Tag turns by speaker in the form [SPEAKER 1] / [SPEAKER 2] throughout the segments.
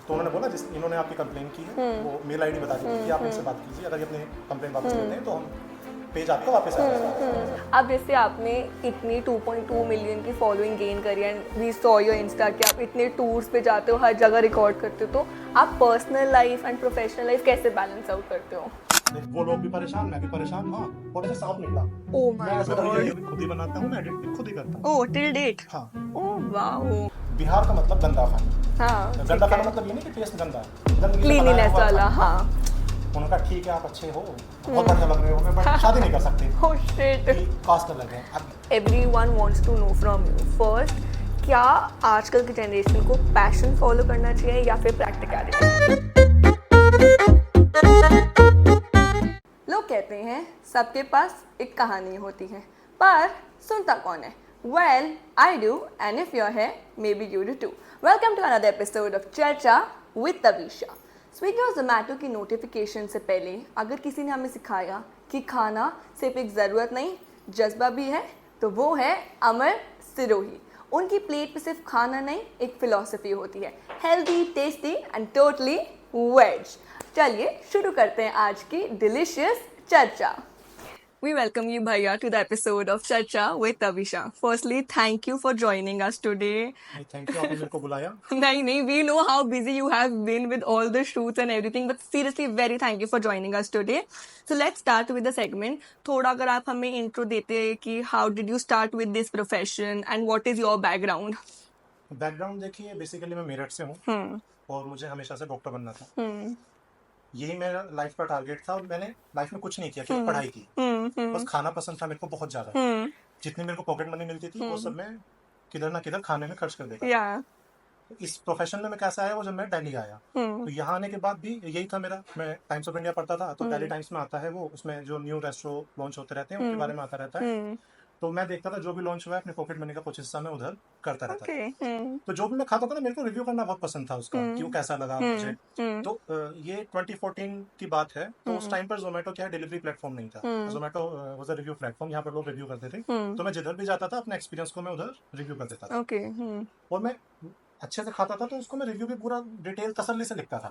[SPEAKER 1] तो उन्होंने बोला जिस इन्होंने आपकी कंप्लेन की है वो मेल आईडी बता दी कि आप इनसे बात कीजिए, अगर ये अपने कंप्लेन वापस लेते हैं तो हम पेज आपका वापस आ जाएगा।
[SPEAKER 2] अब जैसे आपने इतनी 2.2 मिलियन की फॉलोइंग गेन करी and we saw your insta कि आप इतने टूर्स पे जाते हो, हर जगह रिकॉर्ड करते हो, तो आप personal life and professional life कैसे बैलेंस आउट करते हो?
[SPEAKER 1] वो लोग भी परेशान, मैं भी परेशान। हाँ, फोटो से साफ निकला।
[SPEAKER 2] ओह
[SPEAKER 1] मैं
[SPEAKER 2] माय
[SPEAKER 1] ऐसा वीडियो
[SPEAKER 2] गॉड।
[SPEAKER 1] भी खुद ही बनाता हूँ, मैं एडिट भी खुद ही करता हूँ।
[SPEAKER 2] ओह टिल डेट।
[SPEAKER 1] हाँ,
[SPEAKER 2] ओह वाओ।
[SPEAKER 1] बिहार का मतलब गंदा खाना।
[SPEAKER 2] हाँ
[SPEAKER 1] गंदा
[SPEAKER 2] ठीक
[SPEAKER 1] खाना
[SPEAKER 2] है,
[SPEAKER 1] मतलब ये नहीं कि टेस्ट गंदा है, गंदगी से बनाया
[SPEAKER 2] क्लीनिनेस
[SPEAKER 1] हुआ
[SPEAKER 2] वाला।
[SPEAKER 1] खाना।
[SPEAKER 2] हाँ।
[SPEAKER 1] उन्होंने कहा ठीक है आप अच्छे हो, बहुत बढ़िया लग रहे हो, बट शादी नहीं कर सकते
[SPEAKER 2] ओह शिट।
[SPEAKER 1] कि कास्ट अलग है। अब
[SPEAKER 2] everyone wants to know from you first, क्या आजकल की जनरेशन को पैशन फॉलो करना चाहिए या फिर प्रैक्टिकलिटी? लोग कहते हैं सबके पास एक कहानी होती है, पर सुनता कौन है? Well I do, and if you're here maybe you do too. Welcome to another episode of Charcha with Tavisha. Swiggy और जोमेटो की नोटिफिकेशन से पहले अगर किसी ने हमें सिखाया कि खाना सिर्फ एक ज़रूरत नहीं जज्बा भी है, तो वो है अमर सिरोही। उनकी प्लेट पे सिर्फ खाना नहीं, एक फिलॉसफी होती है, healthy, tasty and totally veg. चलिए शुरू करते हैं आज की डिलीशियस चर्चा। We welcome you, Bhaiya, to the episode of Charcha with Tavisha. Firstly, thank you for joining us today.
[SPEAKER 1] नहीं, थैंक यू आपने मेरे को बुलाया।
[SPEAKER 2] नहीं, we know how busy you have been with all the shoots and everything, but seriously, very thank you for joining us today. So let's start with the segment. थोड़ा अगर आप हमें intro देते कि how did you start with this profession and what is your background?
[SPEAKER 1] Background देखिए, basically मैं मेरठ से हूँ और मुझे हमेशा से डॉक्टर बनना था। यही मेरा लाइफ का टारगेट था और मैंने लाइफ में कुछ नहीं किया, केवल पढ़ाई की। बस खाना पसंद था मेरे को बहुत ज्यादा। जितनी मेरे को पॉकेट मनी मिलती थी वो सब मैं किधर ना किधर खाने में खर्च कर देता।
[SPEAKER 2] Yeah.
[SPEAKER 1] तो इस प्रोफेशन में मैं कैसे आया, वो जब मैं दिल्ली आया तो यहाँ आने के बाद भी यही था मेरा। मैं टाइम्स ऑफ इंडिया पढ़ता था, तो दिल्ली टाइम्स में आता है वो, उसमें जो न्यू रेस्टोरेंट लॉन्च होते रहते हैं उनके बारे में आता रहता है। तो मैं देखता था जो भी लॉन्च हुआ है, अपने पॉकेट मनी का कुछ हिस्सा मैं उधर करता रहता था। तो जो भी मैं खाता था ना, मेरे को रिव्यू करना बहुत पसंद था उसका कि वो कैसा लगा मुझे। तो ये 2014 की बात है, तो उस टाइम पर जोमेटो क्या डिलीवरी प्लेटफॉर्म नहीं था। Zomato was a review platform, यहाँ पर लोग रिव्यू करते थे। तो मैं जिधर भी जाता था अपने एक्सपीरियंस को मैं उधर रिव्यू कर देता था। और मैं अच्छे से खाता था, तो उसको मैं रिव्यू भी पूरा डिटेल तसल्ली से लिखता था।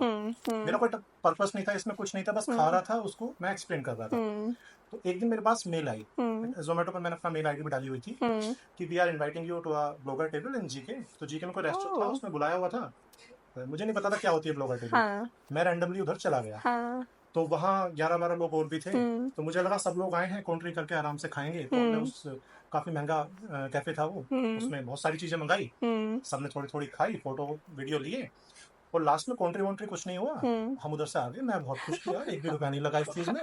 [SPEAKER 1] मेरा कोई पर्पस नहीं था इसमें, कुछ नहीं था, बस खा रहा था, उसको मैं एक्सप्लेन कर रहा था। तो एक दिन मेरे पास मेल आई, जोमेटो पर मैंने अपना मेल आईडी भी डाली हुई थी कि we are inviting you to a blogger table in GK. तो जीके में कोई रेस्टोरेंट था, उसमें बुलाया हुआ था। मुझे नहीं पता था क्या होती है ब्लॉगर टेबल। मैं रैंडमली उधर चला गया। तो वहाँ 11-12 लोग और भी थे। तो मुझे लगा सब लोग आए हैं कॉन्ट्री करके आराम से खाएंगे। तो हमने उस काफी महंगा कैफे था वो, उसमें बहुत सारी चीजें मंगाई। सबने थोड़ी थोड़ी खाई, फोटो वीडियो लिए और लास्ट में कॉन्ट्री वॉन्ट्री कुछ नहीं हुआ। हम उधर से आ गए। मैं बहुत खुश किया, एक भी रुपया नहीं लगा इस चीज में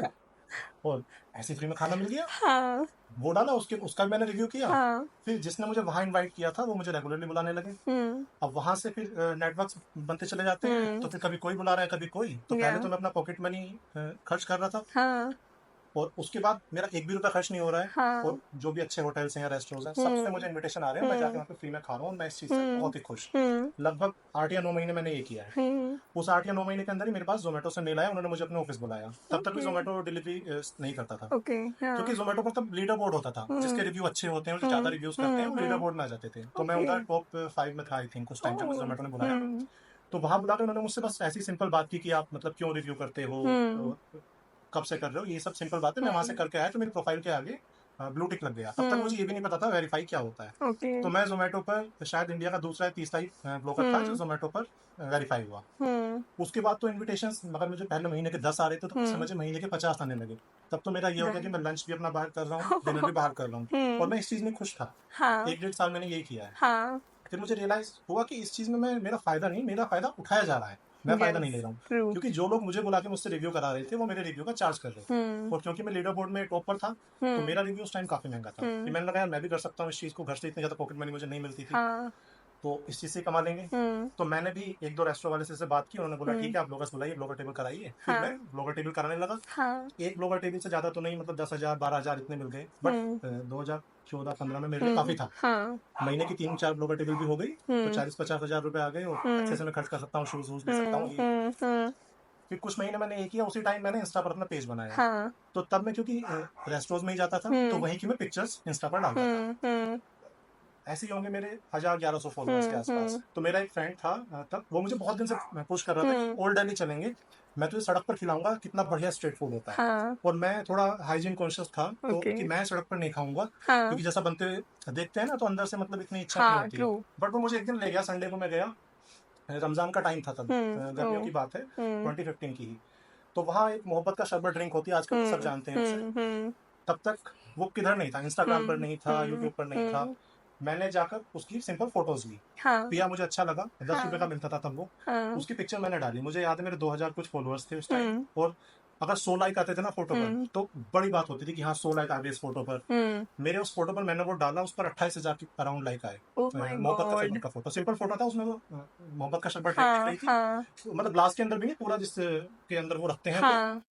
[SPEAKER 1] और ऐसे फ्री में खाना मिल गया। वो डाला, उसका भी मैंने रिव्यू किया। फिर जिसने मुझे वहां इनवाइट किया था वो मुझे रेगुलरली बुलाने लगे। अब वहां से फिर नेटवर्क बनते चले जाते हैं। तो फिर कभी कोई बुला रहा है, कभी कोई। तो पहले तो मैं अपना पॉकेट मनी खर्च कर रहा था और उसके बाद मेरा एक भी रुपया खर्च नहीं हो रहा है। और जो भी अच्छे होटल्स हैं या रेस्टोरेंट्स हैं, सबसे मुझे इनविटेशन आ रहे हैं, मैं जाके वहाँ पे फ्री में खा रहा हूँ और मैं इस चीज से बहुत ही खुश। लगभग 8 या 9 महीने मैंने ये किया है। उस 8 या 9 महीने के अंदर ही मेरे पास जोमेटो से मेल आया, उन्होंने मुझे अपने ऑफिस बुलाया। तब तक भी जोमेटो डिलीवरी नहीं करता था, क्योंकि जोमेटो पर तब लीडर बोर्ड होता था। जिसके रिव्यू अच्छे होते हैं, जो ज्यादा रिव्यूज करते हैं, वो लीडर बोर्ड में आ जाते थे। तो मैं उधर टॉप 5 में था आई थिंक उस टाइम जब मुझे जोमेटो ने बुलाया। तो वहां बुलाकर उन्होंने मुझसे बस ऐसी सिंपल बात की कि आप मतलब क्यों रिव्यू करते हो, कब से कर रहे हो, ये सब सिंपल बातें। मैं वहां से करके आया तो मेरी प्रोफाइल के आगे ब्लू टिक लग गया। तब तक मुझे ये भी नहीं पता था वेरीफाई क्या होता है। तो मैं जोमेटो पर शायद इंडिया का दूसरा या तीसरा ही ब्लॉगर था जो जोमेटो पर वेरीफाई हुआ। उसके बाद तो इनविटेशंस, मगर मुझे पहले महीने के 10 आ रहे थे, तो समझे महीने के 50 आने लगे। तब तो मेरा ये हो गया कि मैं लंच भी अपना बाहर कर रहा हूँ, डिनर भी बाहर कर रहा हूँ और मैं इस चीज में खुश था। 1-1.5 साल मैंने यही किया है। फिर मुझे रियलाइज हुआ कि इस चीज में मैं मेरा फायदा नहीं, मेरा फायदा उठाया जा रहा है, मैं फायदा नहीं ले रहा हूँ। क्योंकि जो लोग मुझे बुला के मुझसे रिव्यू करा रहे थे वो मेरे रिव्यू का चार्ज कर रहे थे। और क्योंकि मैं लीडर बोर्ड में टॉप पर था, तो मेरा रिव्यू उस टाइम काफी महंगा था। कि मैंने लगा यार मैं भी कर सकता हूँ इस चीज को, घर से इतनी ज्यादा पॉकेट मनी मुझे नहीं मिलती थी, तो इस चीज से कमा लेंगे। तो मैंने भी 1-2 रेस्टोरेंट वाले से बात की, उन्होंने बोला ठीक है आप ब्लॉगर्स बुलाइए, ब्लॉगर टेबल कराइए। फिर मैं ब्लॉगर टेबल कराने लगा। एक ब्लॉगर टेबल से ज्यादा तो नहीं, मतलब 10,000 12,000 इतने मिल गए, बट 2014-15 में मेरे लिए काफी था। महीने की 3-4 ब्लॉगर टेबल भी हो गई, तो 40-50 हजार रुपए आ गए और अच्छे से मैं खर्च कर सकता हूँ, शूज वूज ले सकता हूँ। फिर कुछ महीने मैंने ये किया, उसी टाइम मैंने इंस्टा पर अपना पेज बनाया। तो तब मैं क्योंकि रेस्टोरेंट में ही जाता था, तो वहीं की मैं पिक्चर्स इंस्टा पर डालता था। ऐसे ही होंगे मेरे 1000-1100 फॉलोअर्स के आसपास। तो मेरा एक फ्रेंड था तब, वो मुझे बहुत दिन से पुश कर रहा था कि ओल्ड दिल्ली चलेंगे, मैं तुझे सड़क पर खिलाऊंगा, कितना बढ़िया स्ट्रीट फूड होता है।
[SPEAKER 2] हाँ,
[SPEAKER 1] और मैं थोड़ा हाइजीन कॉन्शियस था, तो
[SPEAKER 2] ओके,
[SPEAKER 1] कि मैं सड़क पर नहीं खाऊंगा,
[SPEAKER 2] हाँ,
[SPEAKER 1] क्योंकि जैसा बनते देखते हैं ना, तो अंदर से मतलब इतनी इच्छा नहीं
[SPEAKER 2] हाँ,
[SPEAKER 1] होती है।
[SPEAKER 2] ट्रू,
[SPEAKER 1] बट वो मुझे एक दिन ले गया, संडे को मैं गया, रमजान का टाइम था तब, गर्मियों
[SPEAKER 2] ओ,
[SPEAKER 1] की बात है,
[SPEAKER 2] हम्म,
[SPEAKER 1] 2015 की ही। तो वहाँ एक मोहब्बत का शरबत ड्रिंक होती है, आजकल तो सब जानते हैं उसे।
[SPEAKER 2] हम्म,
[SPEAKER 1] तब तक वो किधर नहीं था, इंस्टाग्राम पर नहीं था,
[SPEAKER 2] हम्म,
[SPEAKER 1] यूट्यूब पर नहीं था।
[SPEAKER 2] हम्म,
[SPEAKER 1] मैंने जाकर उसकी सिंपल फोटोज ली,
[SPEAKER 2] हाँ,
[SPEAKER 1] पिया, मुझे अच्छा लगा, 10 रुपए का
[SPEAKER 2] हाँ,
[SPEAKER 1] मिलता था तब वो।
[SPEAKER 2] हाँ,
[SPEAKER 1] उसकी पिक्चर मैंने डाली, मुझे याद है मेरे 2000 कुछ फॉलोअर्स थे उस टाइम।
[SPEAKER 2] हम्म,
[SPEAKER 1] और अगर 100 लाइक आते थे ना फोटो पर,
[SPEAKER 2] हम्म,
[SPEAKER 1] तो बड़ी बात होती थी कि हाँ 100 लाइक आ गए इस फोटो पर।
[SPEAKER 2] हम्म,
[SPEAKER 1] मेरे उस फोटो पर मैंने वो डाला, उस पर 28,000 की अराउंड लाइक आए।
[SPEAKER 2] ओ माय
[SPEAKER 1] मोहब्बत का
[SPEAKER 2] गॉड,
[SPEAKER 1] शरबत का फोटो, सिंपल फोटो था उसमें, वो मोहब्बत का शरबत ड्रिंक दिख
[SPEAKER 2] हाँ,
[SPEAKER 1] रही थी,
[SPEAKER 2] हाँ,
[SPEAKER 1] मतलब ग्लास के अंदर भी नहीं, पूरा जिस के अंदर वो रखते हैं वो।
[SPEAKER 2] हाँ,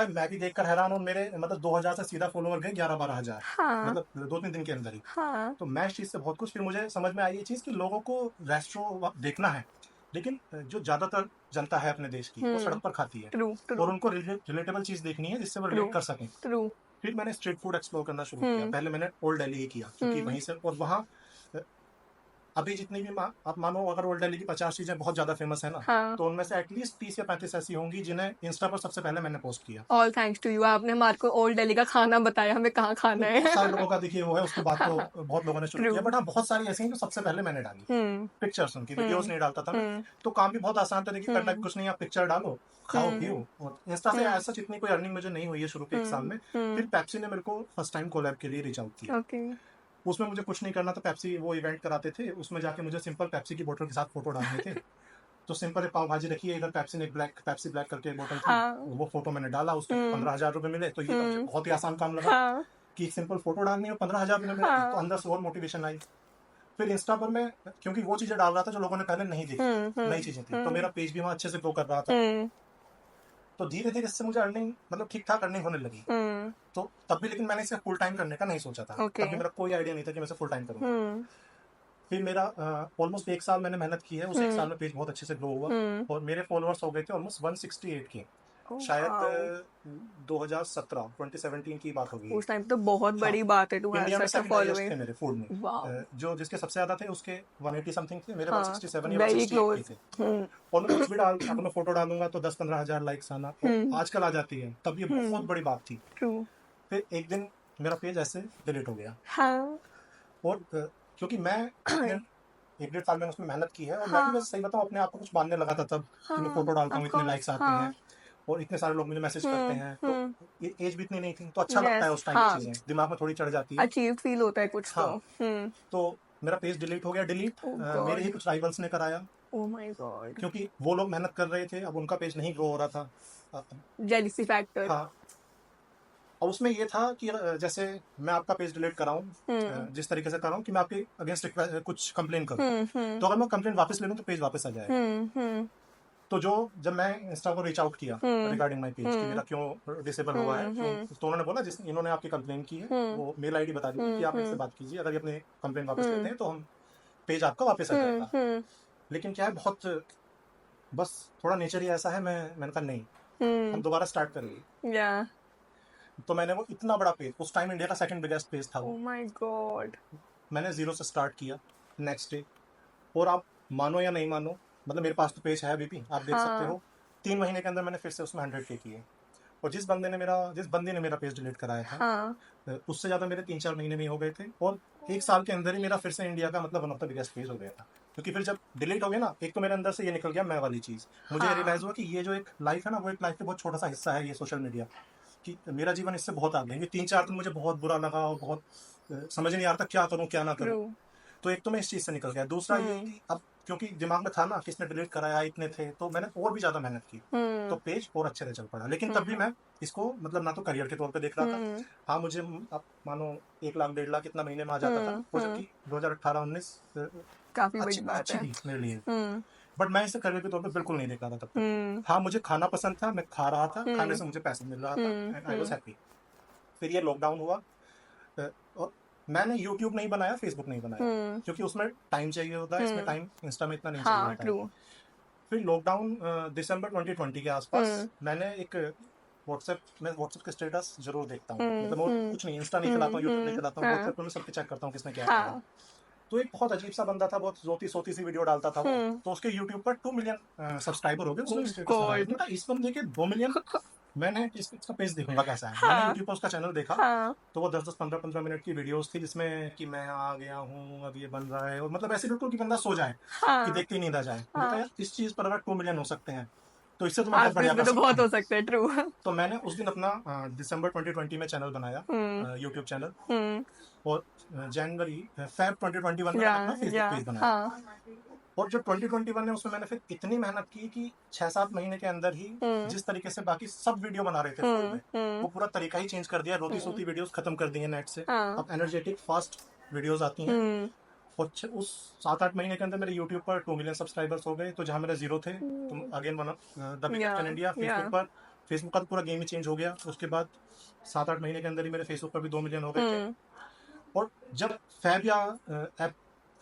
[SPEAKER 1] मैं भी देखकर हैरान हूँ, मेरे मतलब 2000 से सीधा फॉलोवर गए 11-12 हजार,
[SPEAKER 2] हाँ,
[SPEAKER 1] मतलब 2-3 दिन के अंदर ही।
[SPEAKER 2] हाँ,
[SPEAKER 1] तो मैं इस चीज़ से बहुत खुश, फिर मुझे समझ में आई ये चीज़ कि लोगों को रेस्टोरेंट देखना है, लेकिन जो ज़्यादातर जनता है अपने देश की, वो सड़क पर खाती है,
[SPEAKER 2] ट्रू,
[SPEAKER 1] और
[SPEAKER 2] ट्रू,
[SPEAKER 1] उनको रिलेटेबल चीज़ देखनी है जिससे वो
[SPEAKER 2] ट्रू,
[SPEAKER 1] रिलेट कर सकें।
[SPEAKER 2] ट्रू,
[SPEAKER 1] फिर मैंने स्ट्रीट फूड एक्सप्लोर करना शुरू किया।
[SPEAKER 2] हम्म,
[SPEAKER 1] पहले मैंने ओल्ड दिल्ली ही किया, क्योंकि
[SPEAKER 2] हम्म,
[SPEAKER 1] वहीं से, और वहाँ अभी जितनी भी आप मानो, अगर ओल्ड दिल्ली की 50 चीज़ें बहुत ज़्यादा फेमस है ना,
[SPEAKER 2] हाँ,
[SPEAKER 1] तो उनमें से एटलीस्ट 30 या 35 ऐसी होंगी जिन्हें इंस्टा पर सबसे पहले मैंने पोस्ट किया।
[SPEAKER 2] ऑल थैंक्स टू यू, आपने हमारे को ओल्ड दिल्ली का खाना बताया हमें कहाँ खाना
[SPEAKER 1] नहीं, बहुत
[SPEAKER 2] है।
[SPEAKER 1] सारे लोगों का देखिए वो है, उसके बाद तो बहुत लोगों ने शुरू
[SPEAKER 2] ट्रू,
[SPEAKER 1] किया, बट हाँ बहुत सारी ऐसी हैं जो सबसे पहले मैंने डाली।
[SPEAKER 2] हम्म,
[SPEAKER 1] पिक्चर्स, उनकी वीडियोस
[SPEAKER 2] हम्म,
[SPEAKER 1] नहीं डालता था मैं।
[SPEAKER 2] हम्म,
[SPEAKER 1] तो काम भी बहुत आसान था, देखिए करना भी
[SPEAKER 2] हम्म,
[SPEAKER 1] कुछ नहीं, आप पिक्चर डालो, खाओ
[SPEAKER 2] हम्म,
[SPEAKER 1] पियो। और इंस्टा से
[SPEAKER 2] हम्म,
[SPEAKER 1] ऐसा इतनी कोई अर्निंग मुझे नहीं हुई है शुरू के 1 साल में। फिर
[SPEAKER 2] हम्म,
[SPEAKER 1] पेप्सी ने मेरे को फर्स्ट टाइम कोलैब के लिए रीच आउट किया।
[SPEAKER 2] ओके,
[SPEAKER 1] उसमें मुझे कुछ नहीं करना था, पेप्सी वो इवेंट कराते थे, उसमें जाके मुझे सिंपल पेप्सी की बोतल के साथ फोटो डालने थे। तो सिंपल एक पाव भाजी रखी है, इधर पेप्सी ने ब्लैक, पेप्सी ब्लैक करके एक बोतल थी,
[SPEAKER 2] हाँ,
[SPEAKER 1] वो फोटो मैंने डाला, उसके
[SPEAKER 2] हम्म,
[SPEAKER 1] 15,000 रुपए मिले। तो ये तो मुझे
[SPEAKER 2] हम्म,
[SPEAKER 1] बहुत ही आसान काम लगा
[SPEAKER 2] हाँ,
[SPEAKER 1] कि एक सिंपल फोटो डालनी है, 15,000 रुपए मिले, तो
[SPEAKER 2] हाँ,
[SPEAKER 1] अंदर से और मोटिवेशन आई। फिर इंस्टा पर मैं, क्योंकि वो चीजें डाल रहा था जो लोगों ने पहले नहीं देखी थी, नई चीजें थी, तो मेरा पेज भी वहाँ अच्छे से ग्रो कर रहा था।
[SPEAKER 2] हम्म,
[SPEAKER 1] तो धीरे धीरे इससे मुझे अर्निंग, मतलब ठीक ठाक अर्निंग होने लगी।
[SPEAKER 2] हम्म,
[SPEAKER 1] तो तब भी, लेकिन मैंने इसे फुल टाइम करने का नहीं सोचा था,
[SPEAKER 2] ओके,
[SPEAKER 1] तब भी मेरा कोई आइडिया नहीं था कि मैं इसे फुल टाइम करूंगा।
[SPEAKER 2] हम्म,
[SPEAKER 1] फिर मेरा ऑलमोस्ट 1 साल मैंने मेहनत की है, उस 1 साल
[SPEAKER 2] हम्म,
[SPEAKER 1] में पेज बहुत अच्छे से ग्रो हुआ,
[SPEAKER 2] हम्म,
[SPEAKER 1] और मेरे फॉलोअर्स हो गए थे ऑलमोस्ट 168 के। शायद
[SPEAKER 2] वाओ,
[SPEAKER 1] 2017 2017 की बात होगी।
[SPEAKER 2] उस टाइम तो बहुत
[SPEAKER 1] हाँ,
[SPEAKER 2] बड़ी बात है टू हैव
[SPEAKER 1] इंडिया में
[SPEAKER 2] सच अ
[SPEAKER 1] सेकंड हाईएस्ट
[SPEAKER 2] फॉलोइंग,
[SPEAKER 1] थे मेरे फूड में।
[SPEAKER 2] वाओ,
[SPEAKER 1] जो जिसके सबसे ज्यादा थे उसके 180 समथिंग थे, मेरे
[SPEAKER 2] हाँ,
[SPEAKER 1] 167 या
[SPEAKER 2] वेरी
[SPEAKER 1] 168 के
[SPEAKER 2] क्लोज,
[SPEAKER 1] थे। और मैं कुछ भी डाल, अपना फोटो डालूंगा तो 10-15 हजार लाइक्स आना, और
[SPEAKER 2] हम्म,
[SPEAKER 1] आजकल आ जाती है, तब ये बहुत बड़ी बात थी।
[SPEAKER 2] ट्रू,
[SPEAKER 1] फिर एक दिन मेरा पेज ऐसे डिलीट हो गया।
[SPEAKER 2] हाँ,
[SPEAKER 1] और क्योंकि मैं इतने 1-1.5 साल मैंने उसमें मेहनत की है, और मैं भी,
[SPEAKER 2] हाँ,
[SPEAKER 1] वैसे सही बताऊं, अपने आप को कुछ मानने लगा था तब, कि मैं
[SPEAKER 2] हाँ,
[SPEAKER 1] फोटो डालता
[SPEAKER 2] ऑफ
[SPEAKER 1] हूँ, इतने
[SPEAKER 2] कोर्स,
[SPEAKER 1] लाइक्स आते हैं,
[SPEAKER 2] हाँ,
[SPEAKER 1] और इतने सारे लोग मुझे मैसेज करते हैं, तो एज भी इतनी नहीं थी, तो अच्छा लगता है
[SPEAKER 2] यस,
[SPEAKER 1] उस टाइम, ये
[SPEAKER 2] हाँ,
[SPEAKER 1] चीजें दिमाग में थोड़ी चढ़ जाती है।
[SPEAKER 2] अचीव फील होता है कुछ तो,
[SPEAKER 1] हाँ, तो मेरा पेज डिलीट हो गया, डिलीट
[SPEAKER 2] ओ
[SPEAKER 1] मेरे ही
[SPEAKER 2] गॉड,
[SPEAKER 1] कुछ राइवल्स ने कराया,
[SPEAKER 2] ओ माय गॉड,
[SPEAKER 1] क्योंकि वो लोग मेहनत कर रहे थे, अब उनका पेज नहीं ग्रो हो रहा था।
[SPEAKER 2] जेलिसी फैक्टर,
[SPEAKER 1] हाँ, और उसमें ये था कि जैसे मैं आपका पेज डिलीट कराऊं,
[SPEAKER 2] हम्म,
[SPEAKER 1] जिस तरीके से कराऊं कि मैं आपके अगेंस्ट कुछ कंप्लेन करूं,
[SPEAKER 2] हम्म,
[SPEAKER 1] तो अगर मैं कंप्लेन वापस ले लूं तो पेज वापस आ जाएगा।
[SPEAKER 2] हम्म,
[SPEAKER 1] तो जो, जब मैं इंस्टा को रीच आउट किया
[SPEAKER 2] हम्म,
[SPEAKER 1] रिगार्डिंग माय पेज कि मेरा
[SPEAKER 2] हम्म,
[SPEAKER 1] क्यों डिसेबल हुआ है, क्यों,
[SPEAKER 2] हम्म,
[SPEAKER 1] तो उन्होंने बोला, जिस इन्होंने आपकी कंप्लेन की है
[SPEAKER 2] हम्म,
[SPEAKER 1] वो मेल आईडी बता दी थी कि आप इनसे
[SPEAKER 2] हम्म,
[SPEAKER 1] बात कीजिए, अगर ये अपने कंप्लेन वापस लेते
[SPEAKER 2] हम्म,
[SPEAKER 1] हैं तो हम, पेज आपका वापस आ जाएगा।
[SPEAKER 2] हम्म,
[SPEAKER 1] लेकिन क्या है, बहुत, बस थोड़ा नेचर ही ऐसा है, मैंने कहा नहीं, हम
[SPEAKER 2] हम्म,
[SPEAKER 1] दोबारा स्टार्ट करेंगे।
[SPEAKER 2] या,
[SPEAKER 1] तो मैंने वो इतना बड़ा पेज, उस टाइम इंडिया का सेकंड बिगेस्ट पेज था
[SPEAKER 2] ओ
[SPEAKER 1] वो,
[SPEAKER 2] माय गॉड,
[SPEAKER 1] मैंने जीरो से स्टार्ट किया नेक्स्ट डे। और आप मानो या नहीं मानो, मतलब मेरे पास तो पेज है अभी भी, आप देख सकते
[SPEAKER 2] हाँ,
[SPEAKER 1] हो, 3 महीने के अंदर मैंने फिर से उसमें 100K किए। और जिस बंदे ने मेरा पेज डिलीट कराया था,
[SPEAKER 2] हाँ,
[SPEAKER 1] उससे ज्यादा मेरे 3-4 महीने में ही हो गए थे, और 1 साल के अंदर ही मेरा फिर से इंडिया का मतलब one of the biggest page हो गया था। क्योंकि फिर जब डिलीट हो गया ना, एक तो मेरे अंदर से ये निकल गया मैं वाली चीज, मुझे रियलाइज
[SPEAKER 2] हाँ,
[SPEAKER 1] हुआ कि ये जो एक लाइफ है ना, वो एक लाइफ का बहुत छोटा सा हिस्सा है ये सोशल मीडिया, कि मेरा जीवन इससे बहुत आगे है। ये 3-4 दिन मुझे बहुत बुरा लगा, और बहुत समझ नहीं आ रहा था क्या करूं क्या ना करूं।
[SPEAKER 2] ट्रू,
[SPEAKER 1] तो एक तो मैं इस चीज से निकल गया, दूसरा ये
[SPEAKER 2] हम्म,
[SPEAKER 1] कि अब क्योंकि दिमाग में था ना किसने डिलीट कराया, इतने थे, तो मैंने और भी ज्यादा मेहनत की, तो
[SPEAKER 2] हम्म,
[SPEAKER 1] पेज और अच्छे से चल पड़ा। लेकिन तब भी
[SPEAKER 2] हम्म,
[SPEAKER 1] मैं इसको मतलब ना तो करियर के तौर पे देख रहा था।
[SPEAKER 2] हम्म,
[SPEAKER 1] हाँ, मुझे अब मानो 1 लाख 1.5 लाख इतना महीने में आ जाता था, वो
[SPEAKER 2] हम्म,
[SPEAKER 1] जबकि 2018-19
[SPEAKER 2] काफी बड़ी
[SPEAKER 1] अच्छी
[SPEAKER 2] बात
[SPEAKER 1] अच्छी
[SPEAKER 2] है,
[SPEAKER 1] थी मेरे लिए।
[SPEAKER 2] हम्म,
[SPEAKER 1] बट मैं इसे करियर के तौर पे बिल्कुल नहीं देख रहा था तब तक।
[SPEAKER 2] हम्म,
[SPEAKER 1] हाँ, मुझे खाना पसंद था, मैं खा रहा था, खाने
[SPEAKER 2] हम्म,
[SPEAKER 1] से मुझे पैसा मिल रहा था,
[SPEAKER 2] हम्म,
[SPEAKER 1] एंड आई वॉज हैप्पी। फिर ये लॉकडाउन हुआ, और मैंने यूट्यूब नहीं बनाया, फेसबुक नहीं बनाया,
[SPEAKER 2] हम्म,
[SPEAKER 1] क्योंकि उसमें टाइम चाहिए होता है, इसमें
[SPEAKER 2] हम्म,
[SPEAKER 1] टाइम इंस्टा में इतना नहीं चाहिए
[SPEAKER 2] हाँ,
[SPEAKER 1] होता है।
[SPEAKER 2] ट्रू,
[SPEAKER 1] फिर लॉकडाउन दिसंबर 2020 के आसपास
[SPEAKER 2] हम्म,
[SPEAKER 1] मैंने एक व्हाट्सएप में व्हाट्सएप के स्टेटस जरूर देखता हूँ, मतलब और कुछ नहीं, इंस्टा नहीं चलाता हूँ, यूट्यूब नहीं चलाता हूँ, व्हाट्सएप पे मैं सबके चेक करता हूँ किसने क्या किया। तो एक बहुत अजीब सा बंदा था, बहुत रोती सोती सी वीडियो डालता था वो, तो उसके यूट्यूब पर 2 मिलियन सब्सक्राइबर हो गए, उसने स्टेटस लगाया। मैंने कहा इस बंदे के 2 मिलियन, मैंने इसका पेज देखूंगा कैसा है। मैंने यूट्यूब पर उसका चैनल देखा, तो वो 10-10 15-15 मिनट की वीडियोस थी जिसमें कि मैं आ गया हूँ, अब ये बन रहा है, और मतलब ऐसे बिल्कुल कि बंदा सो जाए, कि देखते ही नींद आ जाए। मैंने कहा यार इस चीज पर अगर 2 मिलियन हो सकते हैं तो इससे तो मैं बहुत बढ़िया कर
[SPEAKER 2] तो
[SPEAKER 1] सकता
[SPEAKER 2] बहुत
[SPEAKER 1] हूँ।
[SPEAKER 2] हो सकता है, ट्रू।
[SPEAKER 1] तो मैंने उस दिन अपना दिसंबर 2020 में चैनल बनाया, यूट्यूब चैनल, और जनवरी फेब 2021 में मैंने अपना फेसबुक पेज बनाया। और जो 2021 में उसमें मैंने फिर इतनी मेहनत की कि 6-7 महीने के अंदर ही जिस तरीके से बाकी सब वीडियो बना रहे थे फोन में, वो पूरा तरीका ही चेंज कर दिया, रोती सोती वीडियोस खत्म कर दी है नेट से। अब एनर्जेटिक फास्ट वीडियोस आती हैं। और उस 7-8 महीने के अंदर मेरे यूट्यूब पर 2 मिलियन सब्सक्राइबर्स हो गए, तो जहां मेरे 0 थे, तो again one of the biggest in India. Facebook का तो पूरा गेम ही चेंज हो गया। उसके बाद 7-8 महीने के अंदर ही मेरे फेसबुक पर भी 2 मिलियन हो गए थे। और जब फैब या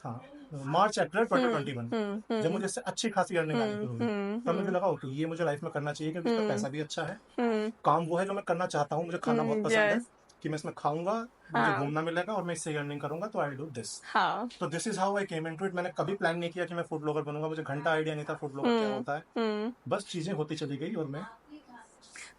[SPEAKER 1] हाँ मार्च अप्रैल 2021, जब मुझे इससे अच्छी खासी अर्निंग आनी शुरू हुई, तब मुझे लगा कि ये मुझे लाइफ में करना चाहिए, क्योंकि इसका पैसा भी अच्छा है, काम वो है जो मैं करना चाहता हूँ, मुझे खाना बहुत पसंद है, कि मैं इसमें खाऊंगा, मुझे घूमना मिलेगा और मैं इससे अर्निंग करूंगा, तो आई डू दिस। तो this is how I came into it. मैंने कभी प्लान नहीं किया कि मैं फूड ब्लॉगर बनूंगा, मुझे घंटा आइडिया नहीं था फूड ब्लॉगर क्या होता है, बस चीजें होती चली गई और मैं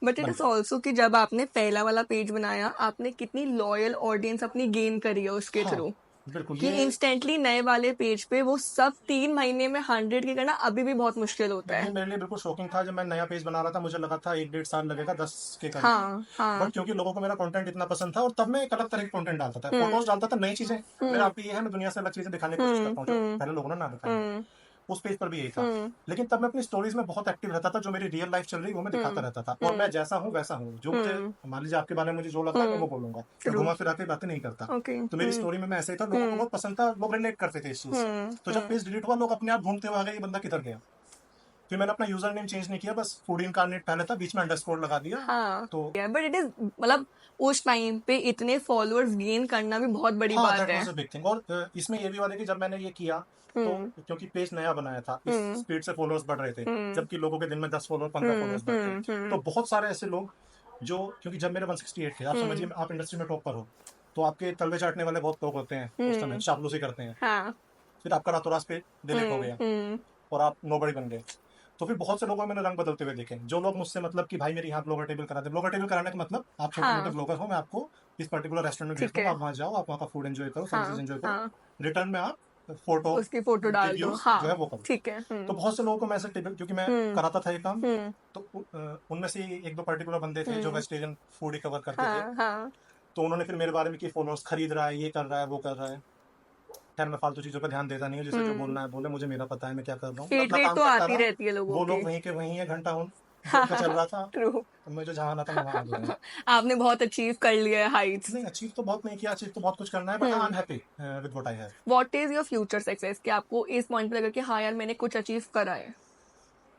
[SPEAKER 2] बट इट इज ऑल्सो कि जब आपने पहला वाला पेज बनाया, आपने कितनी लॉयल ऑडियंस अपनी गेन करी है उसके थ्रू,
[SPEAKER 1] बिल्कुल
[SPEAKER 2] कि इंस्टेंटली नए वाले पेज पे वो सब 3 महीने में 100 के करना अभी भी बहुत मुश्किल होता
[SPEAKER 1] ये
[SPEAKER 2] है।
[SPEAKER 1] मेरे लिए बिल्कुल शॉकिंग था। जब मैं नया पेज बना रहा था, मुझे लगा था 1-1.5 साल लगेगा 10 के करने, बट क्योंकि लोगों को मेरा कंटेंट इतना पसंद था, और तब मैं एक अलग तरह के कंटेंट डालता था, फोटोज डालता था, नई चीजें, मेरा आपको ये है, मैं दुनिया से अलग चीजें दिखाने की कोशिश करता हूँ जो पहले लोगों ने ना दिखाई। उस पेज पर भी यही था। लेकिन तब मैं अपनी स्टोरीज में बहुत एक्टिव रहता था, जो मेरी रियल लाइफ चल रही वो मैं दिखाता रहता था, और मैं जैसा हूँ वैसा हूँ, जो मुझे, मान लीजिए आपके बारे में मुझे जो लगता है मैं वो बोलूंगा, मैं घुमा फिरा के बातें नहीं करता। तो मेरी स्टोरी में मैं ऐसे ही था, लोगों को बहुत पसंद था, लोग रिलेट करते थे इस चीज से। तो जब पेज डिलीट हुआ, लोग अपने आप घूमते हुए आ गए, ये बंदा किधर गया। फिर मैंने अपना यूजर नेम चेंज नहीं किया, बस फूड इनकारनेट पहले था, बीच में अंडरस्कोर लगा दिया। तो
[SPEAKER 2] बट इट इज मतलब उस टाइम पे इतने फॉलोअर्स गेन करना भी बहुत बड़ी बात
[SPEAKER 1] दैट
[SPEAKER 2] है।
[SPEAKER 1] Was a big thing. और इसमें ये भी बात है कि जब मैंने ये किया, तो क्योंकि पेज नया बनाया था, इस स्पीड से फॉलोअर्स बढ़ रहे थे, जबकि लोगों के दिन में 10 फॉलोअर 15 फॉलोअर्स बढ़ते थे, तो बहुत सारे ऐसे लोग जो, क्योंकि जब मेरे 168 थे, आप समझिए आप इंडस्ट्री में टॉप पर हो, तो आपके तलवे चाटने वाले बहुत लोग होते हैं, उस समय चापलूसी करते हैं। फिर आपका रातों रात पे डिलीट हो गया और आप नोबडी बन गए। तो फिर बहुत से लोगों को मैंने रंग बदलते हुए देखे, जो लोग मुझसे मतलब कि भाई मेरी यहाँ ब्लॉगर टेबल करा दे। ब्लॉगर टेबल कराने का मतलब आप छोटे मोटे ब्लॉगर हो, मैं आपको इस पर्टिकुलर रेस्टोरेंट में भेज दूंगा, आप वहाँ जाओ, आप वहाँ का फूड एंजॉय करो, सर्विसेज एंजॉय करो, रिटर्न में आप फोटो
[SPEAKER 2] उसकी फोटो डाल दो,
[SPEAKER 1] रिव्यूज जो है वो करो।
[SPEAKER 2] ठीक है।
[SPEAKER 1] तो बहुत से लोगों को मैं ऐसे टेबल, क्योंकि मैं कराता था ये काम, तो उनमें से 1-2 पर्टिकुलर बंदे थे जो वेजिटेरियन फूड ही कवर करते थे, तो उन्होंने फिर मेरे बारे में कि फॉलोअर्स खरीद रहा है, ये कर रहा है, वो कर रहा है। खैर मैं फालतू चीजों पर ध्यान देता नहीं हूँ, जिसे जो बोलना है बोले, मुझे मेरा पता है मैं क्या कर रहा हूँ, मैं अपना काम
[SPEAKER 2] तो
[SPEAKER 1] करता
[SPEAKER 2] आती
[SPEAKER 1] रहा।
[SPEAKER 2] रहती है लोगों
[SPEAKER 1] वो
[SPEAKER 2] की।
[SPEAKER 1] लोग वहीं के वहीं है, घंटा उनका चल रहा था,
[SPEAKER 2] ट्रू।
[SPEAKER 1] तो मुझे जहाँ आना था मैं वहाँ आ गया।
[SPEAKER 2] आपने बहुत अचीव कर लिया है हाइट्स।
[SPEAKER 1] नहीं, अचीव तो बहुत नहीं किया, अचीव तो बहुत कुछ करना है, but I am happy with what I have.
[SPEAKER 2] What is your future success, कि आपको इस पॉइंट पे लगा कि हाँ यार मैंने कुछ अचीव करा है,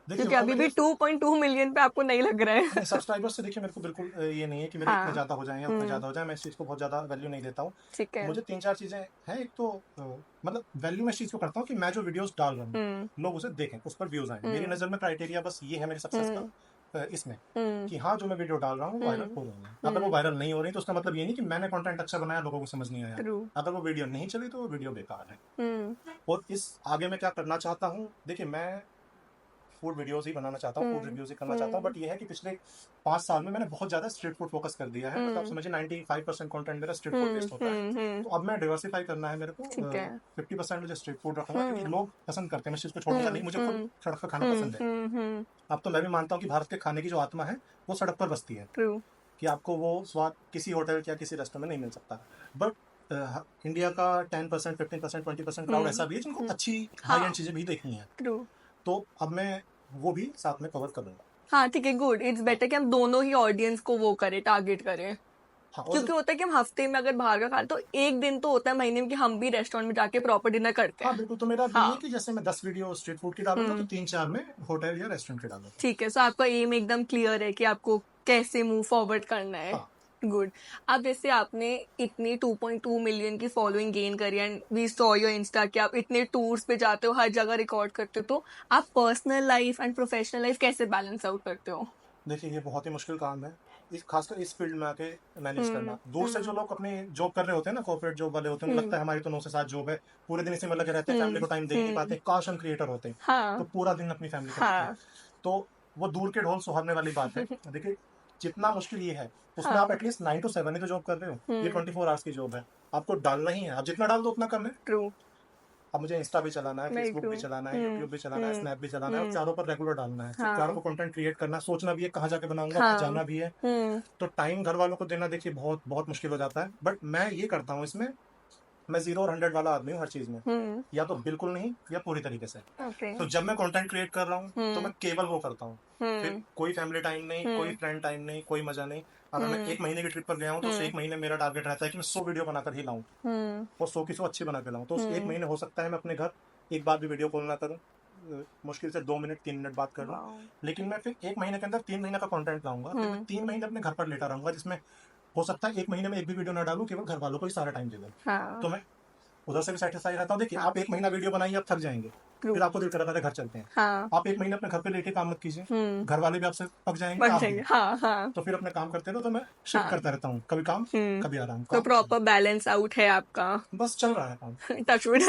[SPEAKER 1] देखिए
[SPEAKER 2] क्योंकि अभी भी 2.2 मिलियन पे आपको नहीं लग रहा है।
[SPEAKER 1] नहीं, सब्सक्राइबर्स से देखिए मेरे को बिल्कुल ये नहीं है कि मेरे इतने ज्यादा हो जाएं या उतने ज्यादा हो जाए, मैं इस चीज को बहुत ज्यादा वैल्यू नहीं देता हूँ।
[SPEAKER 2] ठीक है।
[SPEAKER 1] मुझे 3-4 चीजें हैं। एक तो मतलब वैल्यू मैं इस चीज को करता हूँ कि मैं जो वीडियोस डाल रहा हूँ, लोग उसे देखें, उस पर व्यूज आए। मेरी नजर में क्राइटेरिया बस ये है मेरी सक्सेस का, इसमें कि हाँ जो मैं वीडियो डाल रहा हूँ वायरल हो रही है। अगर वो वायरल नहीं हो रही तो उसका मतलब ये नहीं कि मैंने कंटेंट अच्छा बनाया, लोगों को समझ नहीं आया। अगर वो वीडियो नहीं चली तो वो वीडियो बेकार है। और इस आगे मैं क्या करना चाहता हूँ, देखिए मैं फूड वीडियोस ही बनाना चाहता हूँ, फूड रिव्यूज ही करना चाहता हूँ, बट ये है कि पिछले 5 साल में मैंने बहुत ज्यादा स्ट्रीट फूड फोकस कर दिया है। मतलब आप समझिए 95% कंटेंट मेरा स्ट्रीट फूड बेस्ड होता है। तो अब मैं डाइवर्सिफाई करना है मेरे को, 50% मुझे स्ट्रीट फूड रखूंगा, क्योंकि लोग पसंद करते हैं, मैं इस चीज को छोड़ूंगा नहीं। मुझे खुद सड़क का खाना पसंद है। अब तो मैं भी मानता हूँ कि भारत के खाने की जो आत्मा है वो सड़क पर बसती है, कि आपको वो स्वाद किसी होटल या किसी रेस्टोरेंट में नहीं मिल सकता। बट इंडिया का 10%, 15%, 20% क्राउड ऐसा भी है जिनको अच्छी हाई एंड चीजें भी देखनी है। तो अब मैं वो भी साथ में कवर कर लूंगा।
[SPEAKER 2] हाँ ठीक है, गुड। इट्स बेटर कि हम दोनों ही ऑडियंस को वो करें, टारगेट करें। क्योंकि होता है कि हम हफ्ते में अगर बाहर का खा तो एक दिन तो होता है महीने में कि हम भी रेस्टोरेंट में जाके प्रॉपर डिनर करते हैं।
[SPEAKER 1] बिल्कुल। तो मेरा ये है कि जैसे मैं 10 वीडियो स्ट्रीट फूड की डालूंगा, तो 3-4 में होटल या रेस्टोरेंट की डालूंगा।
[SPEAKER 2] ठीक है, सो आपका एम एकदम क्लियर है कि आपको कैसे मूव फॉरवर्ड करना है। गुड। अब जैसे आपने इतनी 2.2 मिलियन की फॉलोइंग गेन करी and we saw your insta कि आप इतने टूर्स पे जाते हो, हर जगह रिकॉर्ड करते हो, तो आप personal life and professional life कैसे बैलेंस आउट करते हो?
[SPEAKER 1] देखिए ये बहुत ही मुश्किल काम है, इस खासकर इस फील्ड में आके मैनेज करना। दूर से जो लोग अपनी जॉब कर रहे होते हैं ना, कॉर्पोरेट जॉब वाले होते हैं, उनको लगता है हमारी तो 9 से 7 जॉब है, पूरे दिन इसी में लगे रहते हैं, फैमिली को टाइम दे ही नहीं पाते। काश हम क्रिएटर होते
[SPEAKER 2] हाँ
[SPEAKER 1] तो पूरा दिन अपनी फैमिली को
[SPEAKER 2] हाँ
[SPEAKER 1] देते। तो वो दूर के ढोल सुहावने वाली बात है। देखिए जितना मुश्किल ये है, उसमें आप एटलीस्ट 9 to 7 ही तो जॉब कर रहे हो। ये 24 आवर्स की जॉब है, आपको डालना ही है। आप जितना डाल दो उतना कम है।
[SPEAKER 2] ट्रू
[SPEAKER 1] अब मुझे इंस्टा भी चलाना है,
[SPEAKER 2] वेरी
[SPEAKER 1] फेसबुक
[SPEAKER 2] ट्रू
[SPEAKER 1] भी चलाना है, यूट्यूब भी चलाना है, स्नैप भी चलाना है, और चारों पर रेगुलर डालना है। चारों को कंटेंट क्रिएट करना है, सोचना भी है कहाँ जाके बनाऊंगा, फिर जाना भी है। तो टाइम घर वालों को देना देखिए बहुत बहुत मुश्किल हो जाता है। बट मैं ये करता हूँ इसमें, मैं 0 और 100 वाला आदमी हूँ हर चीज में। या तो बिल्कुल नहीं या पूरी तरीके से।
[SPEAKER 2] ओके
[SPEAKER 1] तो जब मैं कंटेंट क्रिएट कर रहा हूँ तो मैं केवल वो करता हूँ। फिर कोई फैमिली टाइम नहीं, कोई फ्रेंड टाइम नहीं, कोई मजा नहीं। अगर मैं 1 महीने की ट्रिप पर गया हूँ तो उस 1 महीने मेरा टारगेट रहता है कि मैं 100 वीडियो बनाकर ही लाऊं, और 100 की 100 अच्छी बना के लाऊं। तो उस 1 महीने हो सकता है मैं अपने घर एक बार भी वीडियो कॉल ना करूं, मुश्किल से 2 मिनट 3 मिनट बात कर लूं। लेकिन मैं फिर 1 महीने के अंदर 3 महीने का कंटेंट लाऊंगा। फिर मैं 3 महीने अपने घर पर लेटा रहूंगा, जिसमें हो सकता है 1 महीने में एक भी वीडियो ना डालूं, केवल घर वालों को ही सारा टाइम दे दूं। तो मैं उधर से भी सेटिस्फाई रहता हूँ। देखिए आप 1 महीना वीडियो बनाइए, आप थक जाएंगे, फिर आपको दिल करेगा घर चलते हैं। आप 1 महीने अपने घर पे लेटे काम मत कीजिए, घर वाले भी आपसे पक जाएंगे, आप भी। तो फिर अपने काम करते रहो। तो मैं शिफ्ट करता रहता हूँ, कभी काम कभी आराम।
[SPEAKER 2] तो प्रॉपर बैलेंस आउट है आपका।
[SPEAKER 1] बस चल रहा है काम।
[SPEAKER 2] टचवुड।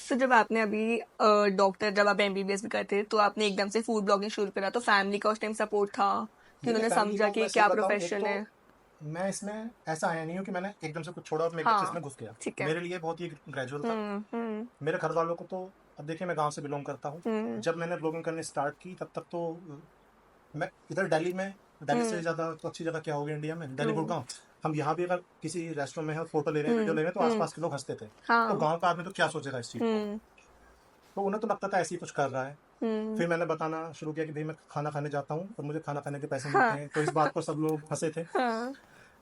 [SPEAKER 2] तो जब आपने अभी डॉक्टर, जब आप एमबीबीएस भी करते तो आपने एकदम से फूड ब्लॉगिंग शुरू करा, तो फैमिली का उस टाइम सपोर्ट था कि
[SPEAKER 1] देखिए
[SPEAKER 2] उन्होंने
[SPEAKER 1] फैमिली
[SPEAKER 2] समझा
[SPEAKER 1] को
[SPEAKER 2] कि
[SPEAKER 1] मैं
[SPEAKER 2] क्या
[SPEAKER 1] सच बताऊं, एक
[SPEAKER 2] प्रोफेशन है?
[SPEAKER 1] तो मैं इसमें ऐसा आया नहीं हूँ कि मैंने एकदम से कुछ छोड़ा और मैं एकदम से इसमें घुस गया।
[SPEAKER 2] ठीक है।
[SPEAKER 1] मेरे लिए बहुत ही ग्रेजुअल था। मेरे घर वालों को तो, अब देखिए मैं गांव से बिलोंग करता हूँ। जब मैंने ब्लॉगिंग करनी स्टार्ट की तब तक तो मैं इधर दिल्ली में, दिल्ली से ज्यादा तो अच्छी जगह क्या होगी इंडिया में, दिल्ली गुड़गांव। हम यहाँ भी अगर किसी रेस्टोरेंट में है, फोटो ले रहे हैं, वीडियो ले रहे हैं, तो आसपास के लोग हंसते थे। तो गांव का आदमी तो क्या सोचेगा इस चीज को, तो उन्हें तो लगता था ऐसे ही कुछ कर रहा है। फिर मैंने बताना शुरू किया कि भाई मैं खाना खाने जाता हूँ और मुझे खाना खाने के पैसे मिलते हैं। तो इस बात पर सब लोग हंसे थे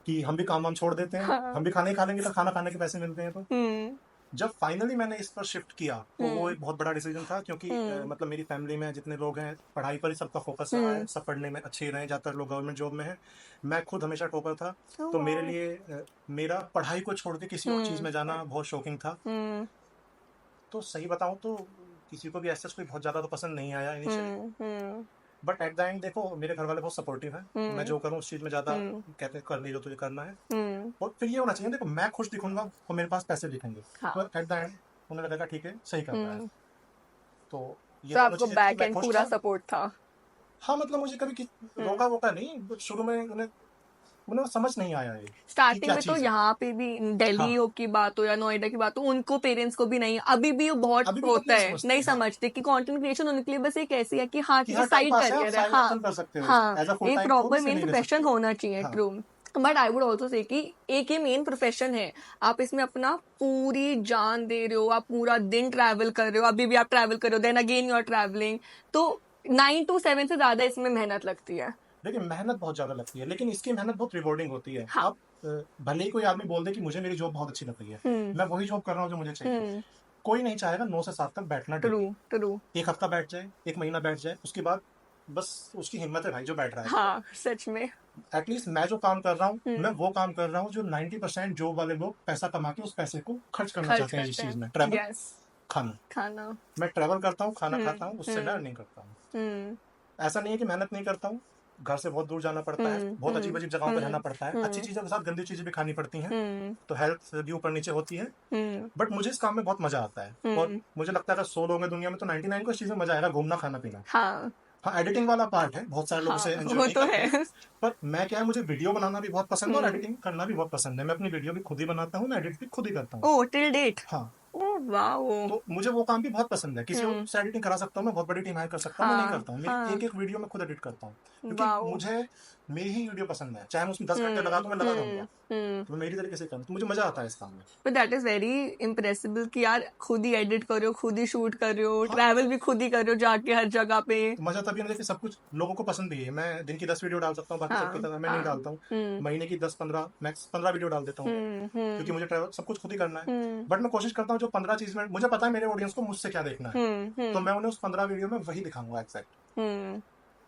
[SPEAKER 1] कि हम भी काम वाम छोड़ देते हैं, हम भी खाने खा लेंगे तो खाना खाने के पैसे मिलते हैं। तो जब फाइनली मैंने इस पर शिफ्ट किया तो वो एक बहुत बड़ा डिसीजन था, क्योंकि मतलब मेरी फैमिली में जितने लोग हैं पढ़ाई पर ही सबका फोकस रहा है, सब पढ़ने में अच्छे रहे, ज्यादातर लोग गवर्नमेंट जॉब में है। मैं खुद हमेशा टॉपर था। तो मेरे लिए मेरा पढ़ाई को छोड़ के किसी और चीज में जाना बहुत शॉकिंग था। तो सही बताऊं तो किसी को भी ऐसा कोई बहुत ज्यादा तो पसंद नहीं आया initially. But at the end देखो मेरे घर वाले बहुत सपोर्टिव हैं। मैं जो करूँ उस चीज में ज्यादा कहते हैं कर नहीं जो तुझे करना है। और फिर ये होना चाहिए, देखो मैं खुश दिखूंगा और मेरे पास पैसे दिखेंगे, तो एट द एंड उन्हें लगेगा ठीक है सही कर रहा है। तो ये
[SPEAKER 2] तो
[SPEAKER 1] दोनों
[SPEAKER 2] आपको
[SPEAKER 1] चीजें थी,
[SPEAKER 2] बैक
[SPEAKER 1] मैं
[SPEAKER 2] एंड
[SPEAKER 1] खुश
[SPEAKER 2] पूरा
[SPEAKER 1] था।
[SPEAKER 2] सपोर्ट था?
[SPEAKER 1] हाँ मतलब मुझे कभी रोका वोका नहीं, but शुरू में उन्हें समझ नहीं आया ये कि
[SPEAKER 2] स्टार्टिंग
[SPEAKER 1] क्या
[SPEAKER 2] में तो
[SPEAKER 1] चीज है।
[SPEAKER 2] यहाँ पे भी, दिल्ली
[SPEAKER 1] हाँ
[SPEAKER 2] हो की बात हो या नोएडा की बात हो, उनको पेरेंट्स को भी नहीं, अभी भी वो बहुत
[SPEAKER 1] अभी भी लोग
[SPEAKER 2] होता
[SPEAKER 1] नहीं
[SPEAKER 2] है,
[SPEAKER 1] समझते।
[SPEAKER 2] नहीं
[SPEAKER 1] हाँ
[SPEAKER 2] समझते कि कंटेंट क्रिएशन उनके लिए बस एक ऐसी है कि हाँ
[SPEAKER 1] कि
[SPEAKER 2] ठीक है,
[SPEAKER 1] हाँ टाइम
[SPEAKER 2] साइड
[SPEAKER 1] पास है, आप
[SPEAKER 2] करियर है।
[SPEAKER 1] साइड में
[SPEAKER 2] हाँ
[SPEAKER 1] फन कर सकते हो,
[SPEAKER 2] हाँ,
[SPEAKER 1] एज अ फुल
[SPEAKER 2] एक
[SPEAKER 1] टाइम तो
[SPEAKER 2] प्रॉपर
[SPEAKER 1] इसे
[SPEAKER 2] मेन
[SPEAKER 1] नहीं ले
[SPEAKER 2] प्रोफेशन
[SPEAKER 1] सकते।
[SPEAKER 2] होना चाहिए।
[SPEAKER 1] हाँ
[SPEAKER 2] true. But I would also say कि एक ये मेन प्रोफेशन है, आप इसमें अपना पूरी जान दे रहे हो, आप पूरा दिन ट्रैवल कर रहे हो, अभी भी आप ट्रैवल कर रहे हो, then again you are travelling. तो 9 to 7 से ज्यादा इसमें मेहनत लगती है।
[SPEAKER 1] देखिए मेहनत बहुत ज्यादा लगती है, लेकिन इसकी मेहनत बहुत रिवॉर्डिंग होती है।
[SPEAKER 2] हाँ।
[SPEAKER 1] अब भले ही कोई आदमी बोल दे कि मुझे मेरी जॉब बहुत अच्छी लग रही है, मैं वही जॉब कर रहा हूँ जो मुझे चाहिए। कोई नहीं चाहेगा 9 से 7 तक बैठना
[SPEAKER 2] ट्रू
[SPEAKER 1] डेली।
[SPEAKER 2] ट्रू।
[SPEAKER 1] एक हफ्ता बैठ जाए, 1 महीना बैठ जाए, उसके बाद बस उसकी हिम्मत है भाई जो बैठ रहा है।
[SPEAKER 2] हाँ सच में।
[SPEAKER 1] एटलीस्ट मैं जो काम कर रहा हूँ, मैं वो काम कर रहा हूँ जो 90% जॉब वाले लोग पैसा कमा के उस पैसे को खर्च करना
[SPEAKER 2] खर्च
[SPEAKER 1] चाहते हैं इस
[SPEAKER 2] करते
[SPEAKER 1] चीज में,
[SPEAKER 2] हैं।
[SPEAKER 1] Travel
[SPEAKER 2] yes.
[SPEAKER 1] खाना।
[SPEAKER 2] खाना।
[SPEAKER 1] मैं ट्रैवल करता हूँ, खाना खाता हूँ, उससे मैं अर्निंग करता हूँ। ऐसा नहीं है कि मेहनत नहीं करता हूँ, घर से बहुत दूर जाना पड़ता है, बहुत अजीब अजीब जगहों पर रहना पड़ता है, अच्छी चीजों के साथ गंदी चीजें भी खानी पड़ती हैं, तो हेल्थ भी ऊपर नीचे होती है। बट मुझे इस काम में बहुत मजा आता है, और मुझे लगता है अगर 100 लोग हैं दुनिया में तो 99 को इस चीज में मजा आएगा, घूमना खाना पीना।
[SPEAKER 2] हाँ
[SPEAKER 1] हाँ एडिटिंग वाला पार्ट है, बहुत सारे लोग
[SPEAKER 2] हाँ
[SPEAKER 1] उसे एंजॉय
[SPEAKER 2] वो
[SPEAKER 1] नहीं
[SPEAKER 2] तो
[SPEAKER 1] करते हैं।
[SPEAKER 2] है।
[SPEAKER 1] पर मैं क्या है, मुझे वीडियो बनाना भी बहुत पसंद है और एडिटिंग करना भी बहुत पसंद है। मैं अपनी वीडियो भी खुद ही बनाता हूँ, मैं एडिट भी खुद ही करता हूँ।
[SPEAKER 2] ओ टिल डेट।
[SPEAKER 1] हाँ
[SPEAKER 2] ओ वाओ।
[SPEAKER 1] तो मुझे वो काम भी बहुत पसंद है। किसी और से एडिटिंग करा सकता हूँ, मैं बहुत बड़ी टीम हायर कर सकता हूँ, मैं नहीं
[SPEAKER 2] हाँ
[SPEAKER 1] करता हूँ। मेरी
[SPEAKER 2] हाँ।
[SPEAKER 1] एक एक वीडियो में खुद एडिट करता हूँ, क्योंकि
[SPEAKER 2] वाओ।
[SPEAKER 1] मुझे मेरी ही वीडियो पसंद है, चाहे मैं उसमें 10 घंटे लगा दूँ, मैं लगा रहूंगा। तो मैं मेरी तरीके से करूँ, तो मुझे मजा आता है इस काम में।
[SPEAKER 2] बट दैट इज वेरी इम्प्रेसिबल कि यार खुद ही एडिट कर रहे हो, खुद ही शूट कर रहे हो,
[SPEAKER 1] हाँ
[SPEAKER 2] ट्रैवल भी खुद ही कर रहे हो जाके हर जगह पे।
[SPEAKER 1] तो मजा तभी है कि सब कुछ लोगों को पसंद भी है। मैं दिन की 10 वीडियो डाल सकता हूँ, बाकी सबकी
[SPEAKER 2] हाँ
[SPEAKER 1] तरह मैं नहीं
[SPEAKER 2] हाँ।
[SPEAKER 1] डालता हूँ। महीने की 10-15 मैक्स 15 वीडियो डाल देता हूँ, क्योंकि मुझे ट्रैवल सब कुछ खुद ही करना है। बट मैं कोशिश करता हूँ जो 15 चीज में मुझे पता है मेरे ऑडियंस को मुझसे क्या देखना है, तो मैं उन्हें उस 15 वीडियो में वही दिखाऊंगा एग्जैक्ट।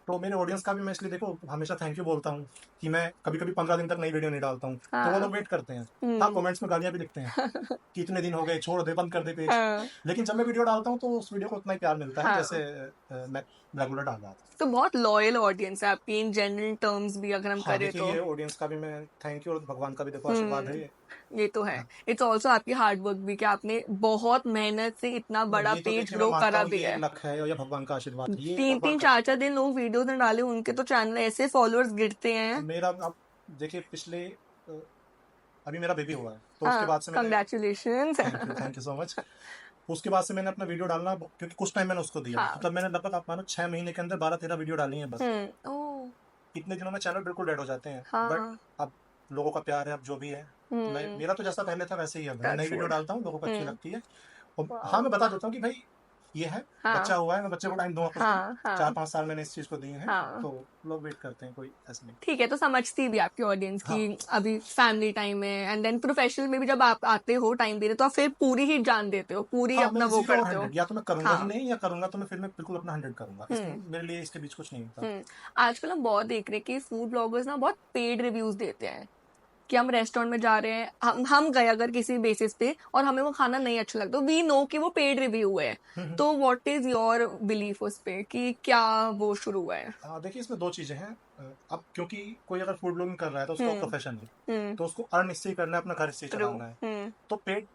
[SPEAKER 1] तो मेरे ऑडियंस का भी मैं इसलिए देखो हमेशा थैंक यू बोलता हूँ कि मैं कभी कभी 15 दिन तक नई वीडियो नहीं डालता हूँ, तो वो लोग वेट करते हैं। हाँ, कमेंट्स में गालियां भी लिखते हैं कि इतने दिन हो गए, छोड़ दे, बंद कर दे पेज।
[SPEAKER 2] हाँ,
[SPEAKER 1] लेकिन जब मैं वीडियो डालता हूँ तो उस वीडियो को उतना ही प्यार मिलता है
[SPEAKER 2] हाँ।
[SPEAKER 1] जैसे मैं रेगुलर डाल रहा था।
[SPEAKER 2] तो बहुत लॉयल ऑडियंस है आपकी इन जनरल टर्म्स भी अगर हम
[SPEAKER 1] हाँ
[SPEAKER 2] करें
[SPEAKER 1] देखिए,
[SPEAKER 2] तो।
[SPEAKER 1] ये ऑडियंस का भी मैं थैंक यू, और भगवान का भी देखो आशीर्वाद है ये।
[SPEAKER 2] ये तो है।
[SPEAKER 1] हाँ,
[SPEAKER 2] इट्स ऑल्सो आपकी हार्ड वर्क भी कि आपने बहुत मेहनत से इतना बड़ा
[SPEAKER 1] ये तो
[SPEAKER 2] पेज
[SPEAKER 1] देखिए मैं
[SPEAKER 2] ग्रो
[SPEAKER 1] मानता
[SPEAKER 2] करा
[SPEAKER 1] हूँ
[SPEAKER 2] भी
[SPEAKER 1] कि एक
[SPEAKER 2] है।
[SPEAKER 1] लक है या भगवान का आशीर्वाद है, ये
[SPEAKER 2] तीन
[SPEAKER 1] भगवान
[SPEAKER 2] तीन
[SPEAKER 1] का।
[SPEAKER 2] चार चार दिन लोग वीडियोस नहीं डाले, उनके तो चैनल ऐसे फॉलोअर्स गिरते
[SPEAKER 1] अब
[SPEAKER 2] हैं।
[SPEAKER 1] मेरा अब देखिए पिछले अभी मेरा बेबी हुआ है, तो उसके
[SPEAKER 2] हाँ,
[SPEAKER 1] बाद से मैंने,
[SPEAKER 2] congratulations.
[SPEAKER 1] Thank you so much. उसके बाद से मैंने अपना वीडियो डालना, क्योंकि कुछ टाइम मैंने उसको दिया, तो
[SPEAKER 2] हाँ।
[SPEAKER 1] तब मैंने लगभग आप मानो 6 महीने के अंदर 12-13 वीडियो डाली है बस।
[SPEAKER 2] ओ।
[SPEAKER 1] इतने दिनों में चैनल बिल्कुल डेड हो जाते हैं, बट
[SPEAKER 2] हाँ।
[SPEAKER 1] अब लोगों का प्यार है, अब जो भी है। मैं मेरा तो जैसा पहले था वैसे ही है, मैं नई
[SPEAKER 2] टच
[SPEAKER 1] वीडियो
[SPEAKER 2] वुड।
[SPEAKER 1] डालता हूँ, लोगों को अच्छी लगती है। और हाँ,
[SPEAKER 2] वाओ।
[SPEAKER 1] मैं बता देता हूँ कि भाई ये है,
[SPEAKER 2] हाँ,
[SPEAKER 1] बच्चा हुआ है, मैं बच्चे को टाइम दूंगा कुछ दिन।
[SPEAKER 2] हाँ, हाँ,
[SPEAKER 1] 4-5 साल मैंने इस चीज को दिए हैं,
[SPEAKER 2] हाँ।
[SPEAKER 1] तो लोग वेट करते हैं, कोई ऐसा नहीं।
[SPEAKER 2] ठीक है, तो समझती भी आपकी ऑडियंस की
[SPEAKER 1] हाँ
[SPEAKER 2] अभी फैमिली टाइम है, एंड देन प्रोफेशनल में भी जब आप आते हो टाइम देने, तो आप फिर पूरी ही जान देते हो, पूरी
[SPEAKER 1] हाँ,
[SPEAKER 2] अपना
[SPEAKER 1] मैं
[SPEAKER 2] वो
[SPEAKER 1] 0 और
[SPEAKER 2] करते हो।
[SPEAKER 1] 100, या तो मैं करूंगा ही
[SPEAKER 2] हाँ।
[SPEAKER 1] नहीं, या करूंगा तो मैं फिर मैं बिल्कुल अपना 100 करूंगा, इसके मेरे लिए इसके बीच कुछ नहीं होता।
[SPEAKER 2] आजकल हम बहुत देख रहे हैं कि फूड ब्लॉगर्स ना बहुत पेड रिव्यूज देते हैं कि हम रेस्टोरेंट में जा रहे हैं, हम गए अगर किसी बेसिस पे और हमें वो खाना नहीं अच्छा लगता, वी नो कि वो पेड रिव्यू है। तो व्हाट इज योर बिलीफ उस पे कि क्या वो शुरू हुआ है?
[SPEAKER 1] देखिए, इसमें 2 चीजें हैं। अब क्योंकि कोई अगर फूड ब्लॉगिंग कर रहा है तो उसका
[SPEAKER 2] हम्म।
[SPEAKER 1] प्रोफेशन है,
[SPEAKER 2] हम्म।
[SPEAKER 1] तो उसको अर्न इससे ही करना है, अपना घर इससे ही
[SPEAKER 2] ट्रू।
[SPEAKER 1] चलाना है।
[SPEAKER 2] हम्म।
[SPEAKER 1] तो पेड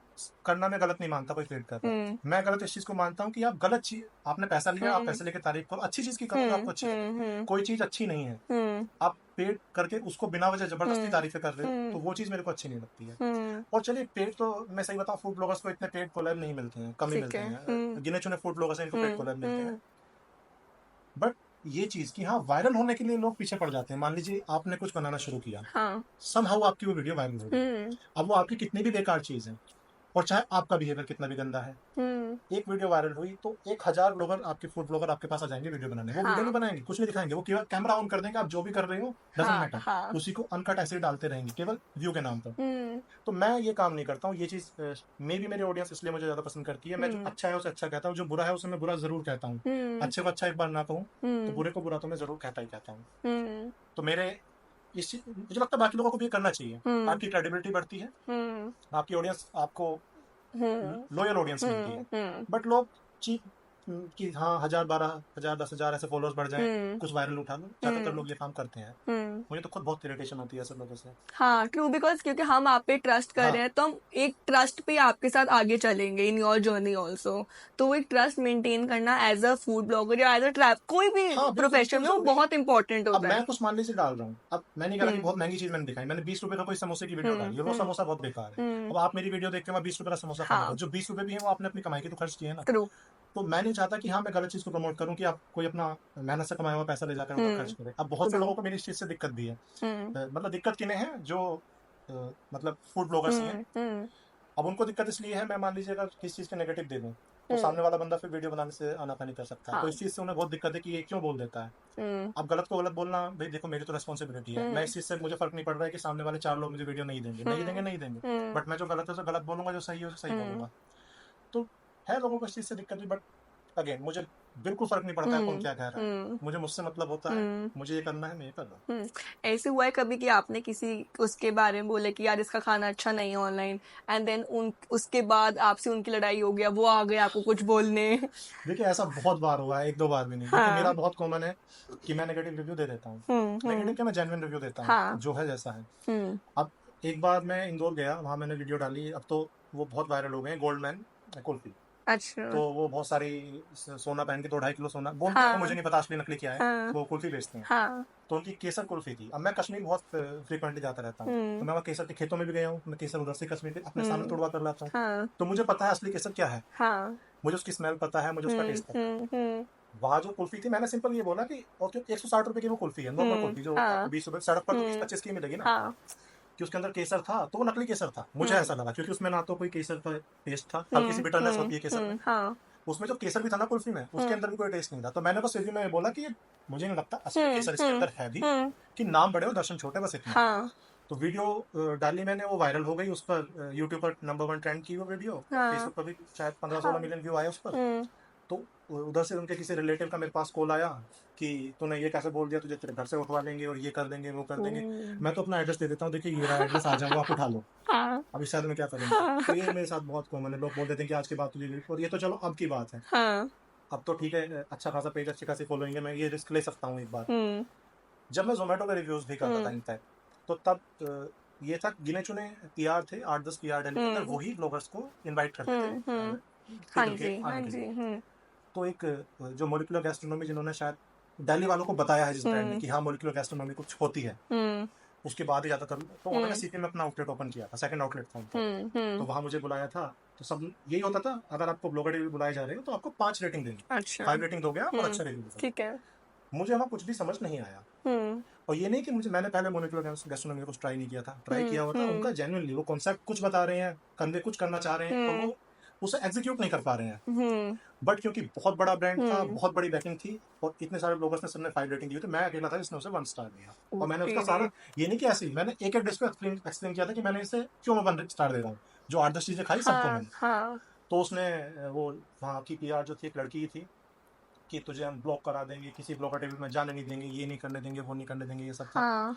[SPEAKER 1] करना मैं गलत नहीं मानता, कोई पेड कर रहा
[SPEAKER 2] हम्म।
[SPEAKER 1] है। मैं गलत इस चीज को मानता हूँ कि आप गलत चीज, आपने पैसा लिया, आप
[SPEAKER 2] हम्म।
[SPEAKER 1] पैसे लेके तारीफ करो, अच्छी चीज की करो जो
[SPEAKER 2] हम्म।
[SPEAKER 1] आपको अच्छी लगे।
[SPEAKER 2] हम्म।
[SPEAKER 1] कोई चीज अच्छी नहीं है,
[SPEAKER 2] हम्म।
[SPEAKER 1] आप पेड करके उसको बिना वजह जबरदस्ती
[SPEAKER 2] हम्म।
[SPEAKER 1] तारीफें कर रहे हो, तो
[SPEAKER 2] हम्म।
[SPEAKER 1] वो चीज मेरे को अच्छी नहीं लगती है।
[SPEAKER 2] हम्म।
[SPEAKER 1] और चलिए, पेड तो मैं सही बताऊं, फूड ब्लॉगर्स को इतने पेड कोलैब नहीं मिलते हैं, कम ही
[SPEAKER 2] ठीक
[SPEAKER 1] मिलते
[SPEAKER 2] है।
[SPEAKER 1] हैं। गिने चुने फूड ब्लॉगर्स हैं इनको पेड
[SPEAKER 2] हम्म।
[SPEAKER 1] कोलैब मिलते हैं।
[SPEAKER 2] हम्म।
[SPEAKER 1] बट ये चीज कि हाँ, वायरल होने के लिए लोग पीछे पड़ जाते हैं। मान लीजिए आपने कुछ बनाना शुरू किया,
[SPEAKER 2] हाँ।
[SPEAKER 1] समहाउ आपकी वो वीडियो वायरल हो गई।
[SPEAKER 2] हम्म।
[SPEAKER 1] अब वो आपकी कितनी भी बेकार चीज है, और चाहे आपका बिहेवियर कितना भी गंदा है,
[SPEAKER 2] हम्म।
[SPEAKER 1] एक वीडियो वायरल हुई तो 1,000 ब्लॉगर, आपके फूड ब्लॉगर आपके पास आ जाएंगे वीडियो बनाने। वो वीडियो नहीं
[SPEAKER 2] हाँ।
[SPEAKER 1] बनाएंगे, कुछ नहीं दिखाएंगे, वो केवल कैमरा ऑन कर देंगे, आप जो भी कर रहे हो डजंट
[SPEAKER 2] हाँ।
[SPEAKER 1] मैटर,
[SPEAKER 2] हाँ।
[SPEAKER 1] उसी को अनकट ऐसे ही डालते रहेंगे केवल व्यू के नाम पर।
[SPEAKER 2] हम्म।
[SPEAKER 1] तो मैं ये काम नहीं करता हूँ। ये चीज मे भी मेरी ऑडियंस इसलिए मुझे ज्यादा पसंद करती है। मैं जो
[SPEAKER 2] हम्म।
[SPEAKER 1] अच्छा है उसे अच्छा कहता हूँ, जो बुरा है उसे मैं बुरा जरूर कहता हूँ।
[SPEAKER 2] हम्म।
[SPEAKER 1] अच्छे को अच्छा एक बार ना कहूँ, तो
[SPEAKER 2] हम्म।
[SPEAKER 1] बुरे को बुरा तो मैं जरूर कहता ही कहता हूँ।
[SPEAKER 2] हम्म।
[SPEAKER 1] तो मेरे मुझे लगता है बाकी लोगों को भी ये करना चाहिए।
[SPEAKER 2] हम्म।
[SPEAKER 1] आपकी क्रेडिबिलिटी बढ़ती है,
[SPEAKER 2] हम्म।
[SPEAKER 1] आपकी ऑडियंस आपको
[SPEAKER 2] हम्म।
[SPEAKER 1] लॉयल ऑडियंस मिलती है।
[SPEAKER 2] हम्म।
[SPEAKER 1] बट लोग चीप कि हाँ, 1,000, 12,000, 10,000 ऐसे फॉलोअर्स बढ़ जाएं,
[SPEAKER 2] हम्म।
[SPEAKER 1] कुछ वायरल उठा लो, ज्यादातर
[SPEAKER 2] हम्म।
[SPEAKER 1] लोग ये काम करते हैं।
[SPEAKER 2] हम्म।
[SPEAKER 1] मुझे तो खुद बहुत इरिटेशन होती है ऐसे लोगों से।
[SPEAKER 2] हाँ, ट्रू, बिकॉज क्योंकि हम आप पे ट्रस्ट कर
[SPEAKER 1] हाँ
[SPEAKER 2] रहे हैं, तो हम एक ट्रस्ट पे आपके साथ आगे चलेंगे इन योर जर्नी ऑल्सो। तो वो एक ट्रस्ट मेंटेन करना एज अ फूड ब्लॉगर या एज अ ट्रैप, कोई भी
[SPEAKER 1] हाँ, बिल्कुल
[SPEAKER 2] प्रोफेशन
[SPEAKER 1] बिल्कुल
[SPEAKER 2] में वो
[SPEAKER 1] जरूरी है।
[SPEAKER 2] बहुत इंपॉर्टेंट
[SPEAKER 1] अब
[SPEAKER 2] होता है।
[SPEAKER 1] मैं कुछ मान लीजिए डाल रहा हूँ, अब मैं नहीं कह रहा कि
[SPEAKER 2] हम्म।
[SPEAKER 1] बहुत महंगी चीज मैंने दिखाई, मैंने 20 रुपए का कोई समोसे की वीडियो
[SPEAKER 2] हम्म।
[SPEAKER 1] डाली, और वो
[SPEAKER 2] हम्म।
[SPEAKER 1] समोसा बहुत बेकार है।
[SPEAKER 2] हम्म।
[SPEAKER 1] अब आप मेरी वीडियो देखते हो, मैं 20 रुपए का समोसा खाऊंगा,
[SPEAKER 2] हाँ।
[SPEAKER 1] जो 20 रुपए भी है वो आपने अपनी कमाई के तो खर्च किए हैं ना।
[SPEAKER 2] ट्रू।
[SPEAKER 1] तो मैं नहीं चाहता कि हाँ, मैं गलत चीज को प्रमोट करूँ, कि आप कोई अपना मेहनत से कमाया हुआ पैसा ले जाकर ऊपर खर्च
[SPEAKER 2] हम्म।
[SPEAKER 1] करे। अब बहुत से
[SPEAKER 2] ट्रू।
[SPEAKER 1] लोगों को मेरी इस चीज से दिक्कत भी है।
[SPEAKER 2] हम्म।
[SPEAKER 1] मतलब दिक्कत किन्हें है, जो मतलब फूड ब्लॉगर्स ही हैं।
[SPEAKER 2] हम्म। हम्म।
[SPEAKER 1] अब उनको दिक्कत इसलिए है, मैं मान लीजिए अगर किसी चीज के नेगेटिव दे दूं, तो
[SPEAKER 2] हम्म।
[SPEAKER 1] सामने वाला बंदा फिर वीडियो बनाने से आनाकानी कर सकता है। तो
[SPEAKER 2] हाँ।
[SPEAKER 1] इस चीज से उन्हें बहुत दिक्कत है कि ये क्यों बोल देता है।
[SPEAKER 2] हम्म।
[SPEAKER 1] अब गलत को गलत बोलना, भाई देखो मेरी तो रिस्पॉन्सिबिलिटी है। मैं
[SPEAKER 2] हम्म।
[SPEAKER 1] इस चीज से, मुझे फर्क नहीं पड़ रहा है कि सामने वाले 4 लोग मुझे वीडियो नहीं देंगे, नहीं देंगे,
[SPEAKER 2] हम्म।
[SPEAKER 1] नहीं देंगे।
[SPEAKER 2] हम्म।
[SPEAKER 1] बट मैं जो गलत है उसे गलत बोलूंगा, जो सही है उसे सही
[SPEAKER 2] हम्म।
[SPEAKER 1] बोलूंगा। तो है लोगों को इस चीज से दिक्कत भी, बट अगेन मुझे बिल्कुल फर्क नहीं पड़ता है कौन
[SPEAKER 2] हम्म।
[SPEAKER 1] क्या कह रहा है।
[SPEAKER 2] हम्म।
[SPEAKER 1] मुझे मुझसे मतलब होता है,
[SPEAKER 2] हम्म।
[SPEAKER 1] मुझे ये करना है, मैं ये कर रहा हूँ।
[SPEAKER 2] ऐसे हुआ है कभी कि आपने किसी उसके बारे में बोले कि यार इसका खाना अच्छा नहीं है ऑनलाइन, एंड देन उन उसके बाद आपसे उनकी लड़ाई हो गया, वो आ गए आपको कुछ बोलने?
[SPEAKER 1] देखिए, ऐसा बहुत बार हुआ है, 1-2 बार भी नहीं। देखिए, मेरा
[SPEAKER 2] हाँ।
[SPEAKER 1] बहुत कॉमन है कि मैं नेगेटिव रिव्यू दे देता हूँ।
[SPEAKER 2] हम्म।
[SPEAKER 1] नेगेटिव
[SPEAKER 2] हम्म।
[SPEAKER 1] क्या, मैं जेन्युइन रिव्यू देता हूँ,
[SPEAKER 2] हाँ।
[SPEAKER 1] जो है जैसा है।
[SPEAKER 2] हम्म।
[SPEAKER 1] अब एक बार मैं इंदौर गया, वहां मैंने वीडियो डाली, अब तो वो बहुत वायरल हो गए हैं, गोल्डमैन कुल्फी।
[SPEAKER 2] अच्छा।
[SPEAKER 1] तो वो बहुत सारी सोना पहन के, 2-2.5 किलो सोना बोलते हैं, वो मुझे
[SPEAKER 2] हाँ।
[SPEAKER 1] नहीं पता असली नकली क्या है।
[SPEAKER 2] हाँ।
[SPEAKER 1] वो कुल्फी बेचते हैं।
[SPEAKER 2] हाँ।
[SPEAKER 1] तो उनकी केसर कुल्फी थी। अब मैं कश्मीर बहुत फ्रीक्वेंटली जाता रहता हूँ, तो
[SPEAKER 2] हम्म।
[SPEAKER 1] मैं वहाँ केसर के खेतों में भी गया हूँ, मैं केसर उधर से कश्मीर के अपने सामने
[SPEAKER 2] हम्म।
[SPEAKER 1] तोड़वा कर लाता हूँ।
[SPEAKER 2] हाँ।
[SPEAKER 1] तो मुझे पता है असली केसर क्या है,
[SPEAKER 2] हाँ।
[SPEAKER 1] मुझे उसकी स्मेल पता है, मुझे उसका टेस्ट पता है।
[SPEAKER 2] हम्म।
[SPEAKER 1] वहां जो कुल्फी थी, मैंने सिंपल ये बोला कि ओके, 160 रुपए की वो कुल्फी है, नॉर्मल कुल्फी जो आपको
[SPEAKER 2] हाँ।
[SPEAKER 1] 20 रुपए सड़क पर तो बीस
[SPEAKER 2] हम्म।
[SPEAKER 1] पच्चीस की मिलेगी ना।
[SPEAKER 2] हाँ।
[SPEAKER 1] कि उसके अंदर केसर था, तो वो नकली केसर था, मुझे ऐसा लगा, क्योंकि उसमें ना तो कोई केसर का टेस्ट था, हल्की सी बिटरनेस होती है केसर में।
[SPEAKER 2] हाँ।
[SPEAKER 1] उसमें जो केसर भी था ना कुल्फी में, उसके अंदर भी कोई टेस्ट नहीं था। तो मैंने बस रिव्यू में बोला कि मुझे नहीं लगता असली केसर इसके अंदर है भी, कि नाम बड़े हो दर्शन छोटे, बस इतना।
[SPEAKER 2] हाँ।
[SPEAKER 1] तो वीडियो डाली मैंने, वो वायरल हो गई, उस पर यूट्यूब पर नंबर 1 ट्रेंड की वो वीडियो,
[SPEAKER 2] हाँ।
[SPEAKER 1] फेसबुक पर भी शायद 15-16
[SPEAKER 2] हाँ।
[SPEAKER 1] मिलियन व्यू आए उस पर।
[SPEAKER 2] हम्म।
[SPEAKER 1] तो उधर से उनके किसी रिलेटिव का मेरे पास कॉल आया कि तूने ये कैसे बोल दिया, तुझे तेरे घर से उठवा लेंगे और ये कर देंगे वो कर देंगे। मैं तो अपना एड्रेस दे देता हूँ, देखिए ये रहा एड्रेस, आ जाओ आप उठा लो,
[SPEAKER 2] हाँ
[SPEAKER 1] अब इस शादी में क्या करेंगे। तो ये मेरे साथ बहुत कॉमन है, लोग बोल देते हैं कि आज के बाद तुझे, और ये तो चलो अब की बात है,
[SPEAKER 2] हाँ
[SPEAKER 1] अब तो ठीक है, अच्छा खासा पेज, अच्छी खासी फॉलोइंग है, मैं ये रिस्क ले सकता हूँ एक बार।
[SPEAKER 2] हम्म
[SPEAKER 1] जब मैं जोमेटो के रिव्यूज भी करता था इनफैक्ट, तो तब ये था गिने चुने पीआर थे, 8-10 पीआर डेली के अंदर, वही ब्लॉगर्स को इनवाइट करते थे
[SPEAKER 2] हाँ
[SPEAKER 1] टिकल के
[SPEAKER 2] जी हाँ
[SPEAKER 1] आने के
[SPEAKER 2] जी
[SPEAKER 1] लिए। तो एक जो मोलिकुलर गैस्ट्रोनॉमी जिन्होंने शायद दिल्ली वालों को बताया है जिस ब्रांड ने कि हाँ मोलिकुलर गैस्ट्रोनॉमी कुछ होती है, उसके बाद ही ज्यादातर, तो उन्होंने सीपी में अपना आउटलेट ओपन किया था, सेकंड आउटलेट था उनका। तो वहां मुझे बुलाया था, तो सब यही होता था, अगर आपको ब्लॉगर टीवी बुलाए जा रहे हो तो आपको 5 रेटिंग देंगे,
[SPEAKER 2] अच्छा
[SPEAKER 1] 5 रेटिंग दोगे आप और अच्छा रिव्यू दोगे।
[SPEAKER 2] ठीक है
[SPEAKER 1] मुझे वहाँ कुछ भी समझ नहीं आया, और ये नहीं कि मैंने पहले मोलिकुलर गैस्ट्रोनॉमी को ट्राई नहीं किया था, ट्राई किया हुआ था उनका जेन्युइनली, वो कॉन्सेप्ट कुछ बता रहे हैं, कन्वे कुछ करना चाह रहे हैं, और वो उसे एग्जीक्यूट नहीं कर पा रहे हैं। बट क्योंकि बहुत बड़ा ब्रांड था, बहुत बड़ी बैकिंग थी, और इतने सारे ब्लॉगर्स ने सबने 5 रेटिंग दी थी, मैं अकेला था जिसने उसे 1 स्टार दिया। और मैंने उसका सारा, ये नहीं कि ऐसे ही, मैंने एक एक डिश को एक्सप्लेन किया था कि मैंने इसे क्यों मैं 1 स्टार दे रहा हूँ, जो 8-10 चीजें खाई सबको मैंने।
[SPEAKER 2] हाँ
[SPEAKER 1] तो उसने वो वहाँ की पीआर जो थी, एक लड़की ही थी, कि तुझे हम ब्लॉक करा देंगे, किसी ब्लॉगर टेबल में जाने नहीं देंगे, ये नहीं करने देंगे, वो नहीं करने देंगे, ये सब था।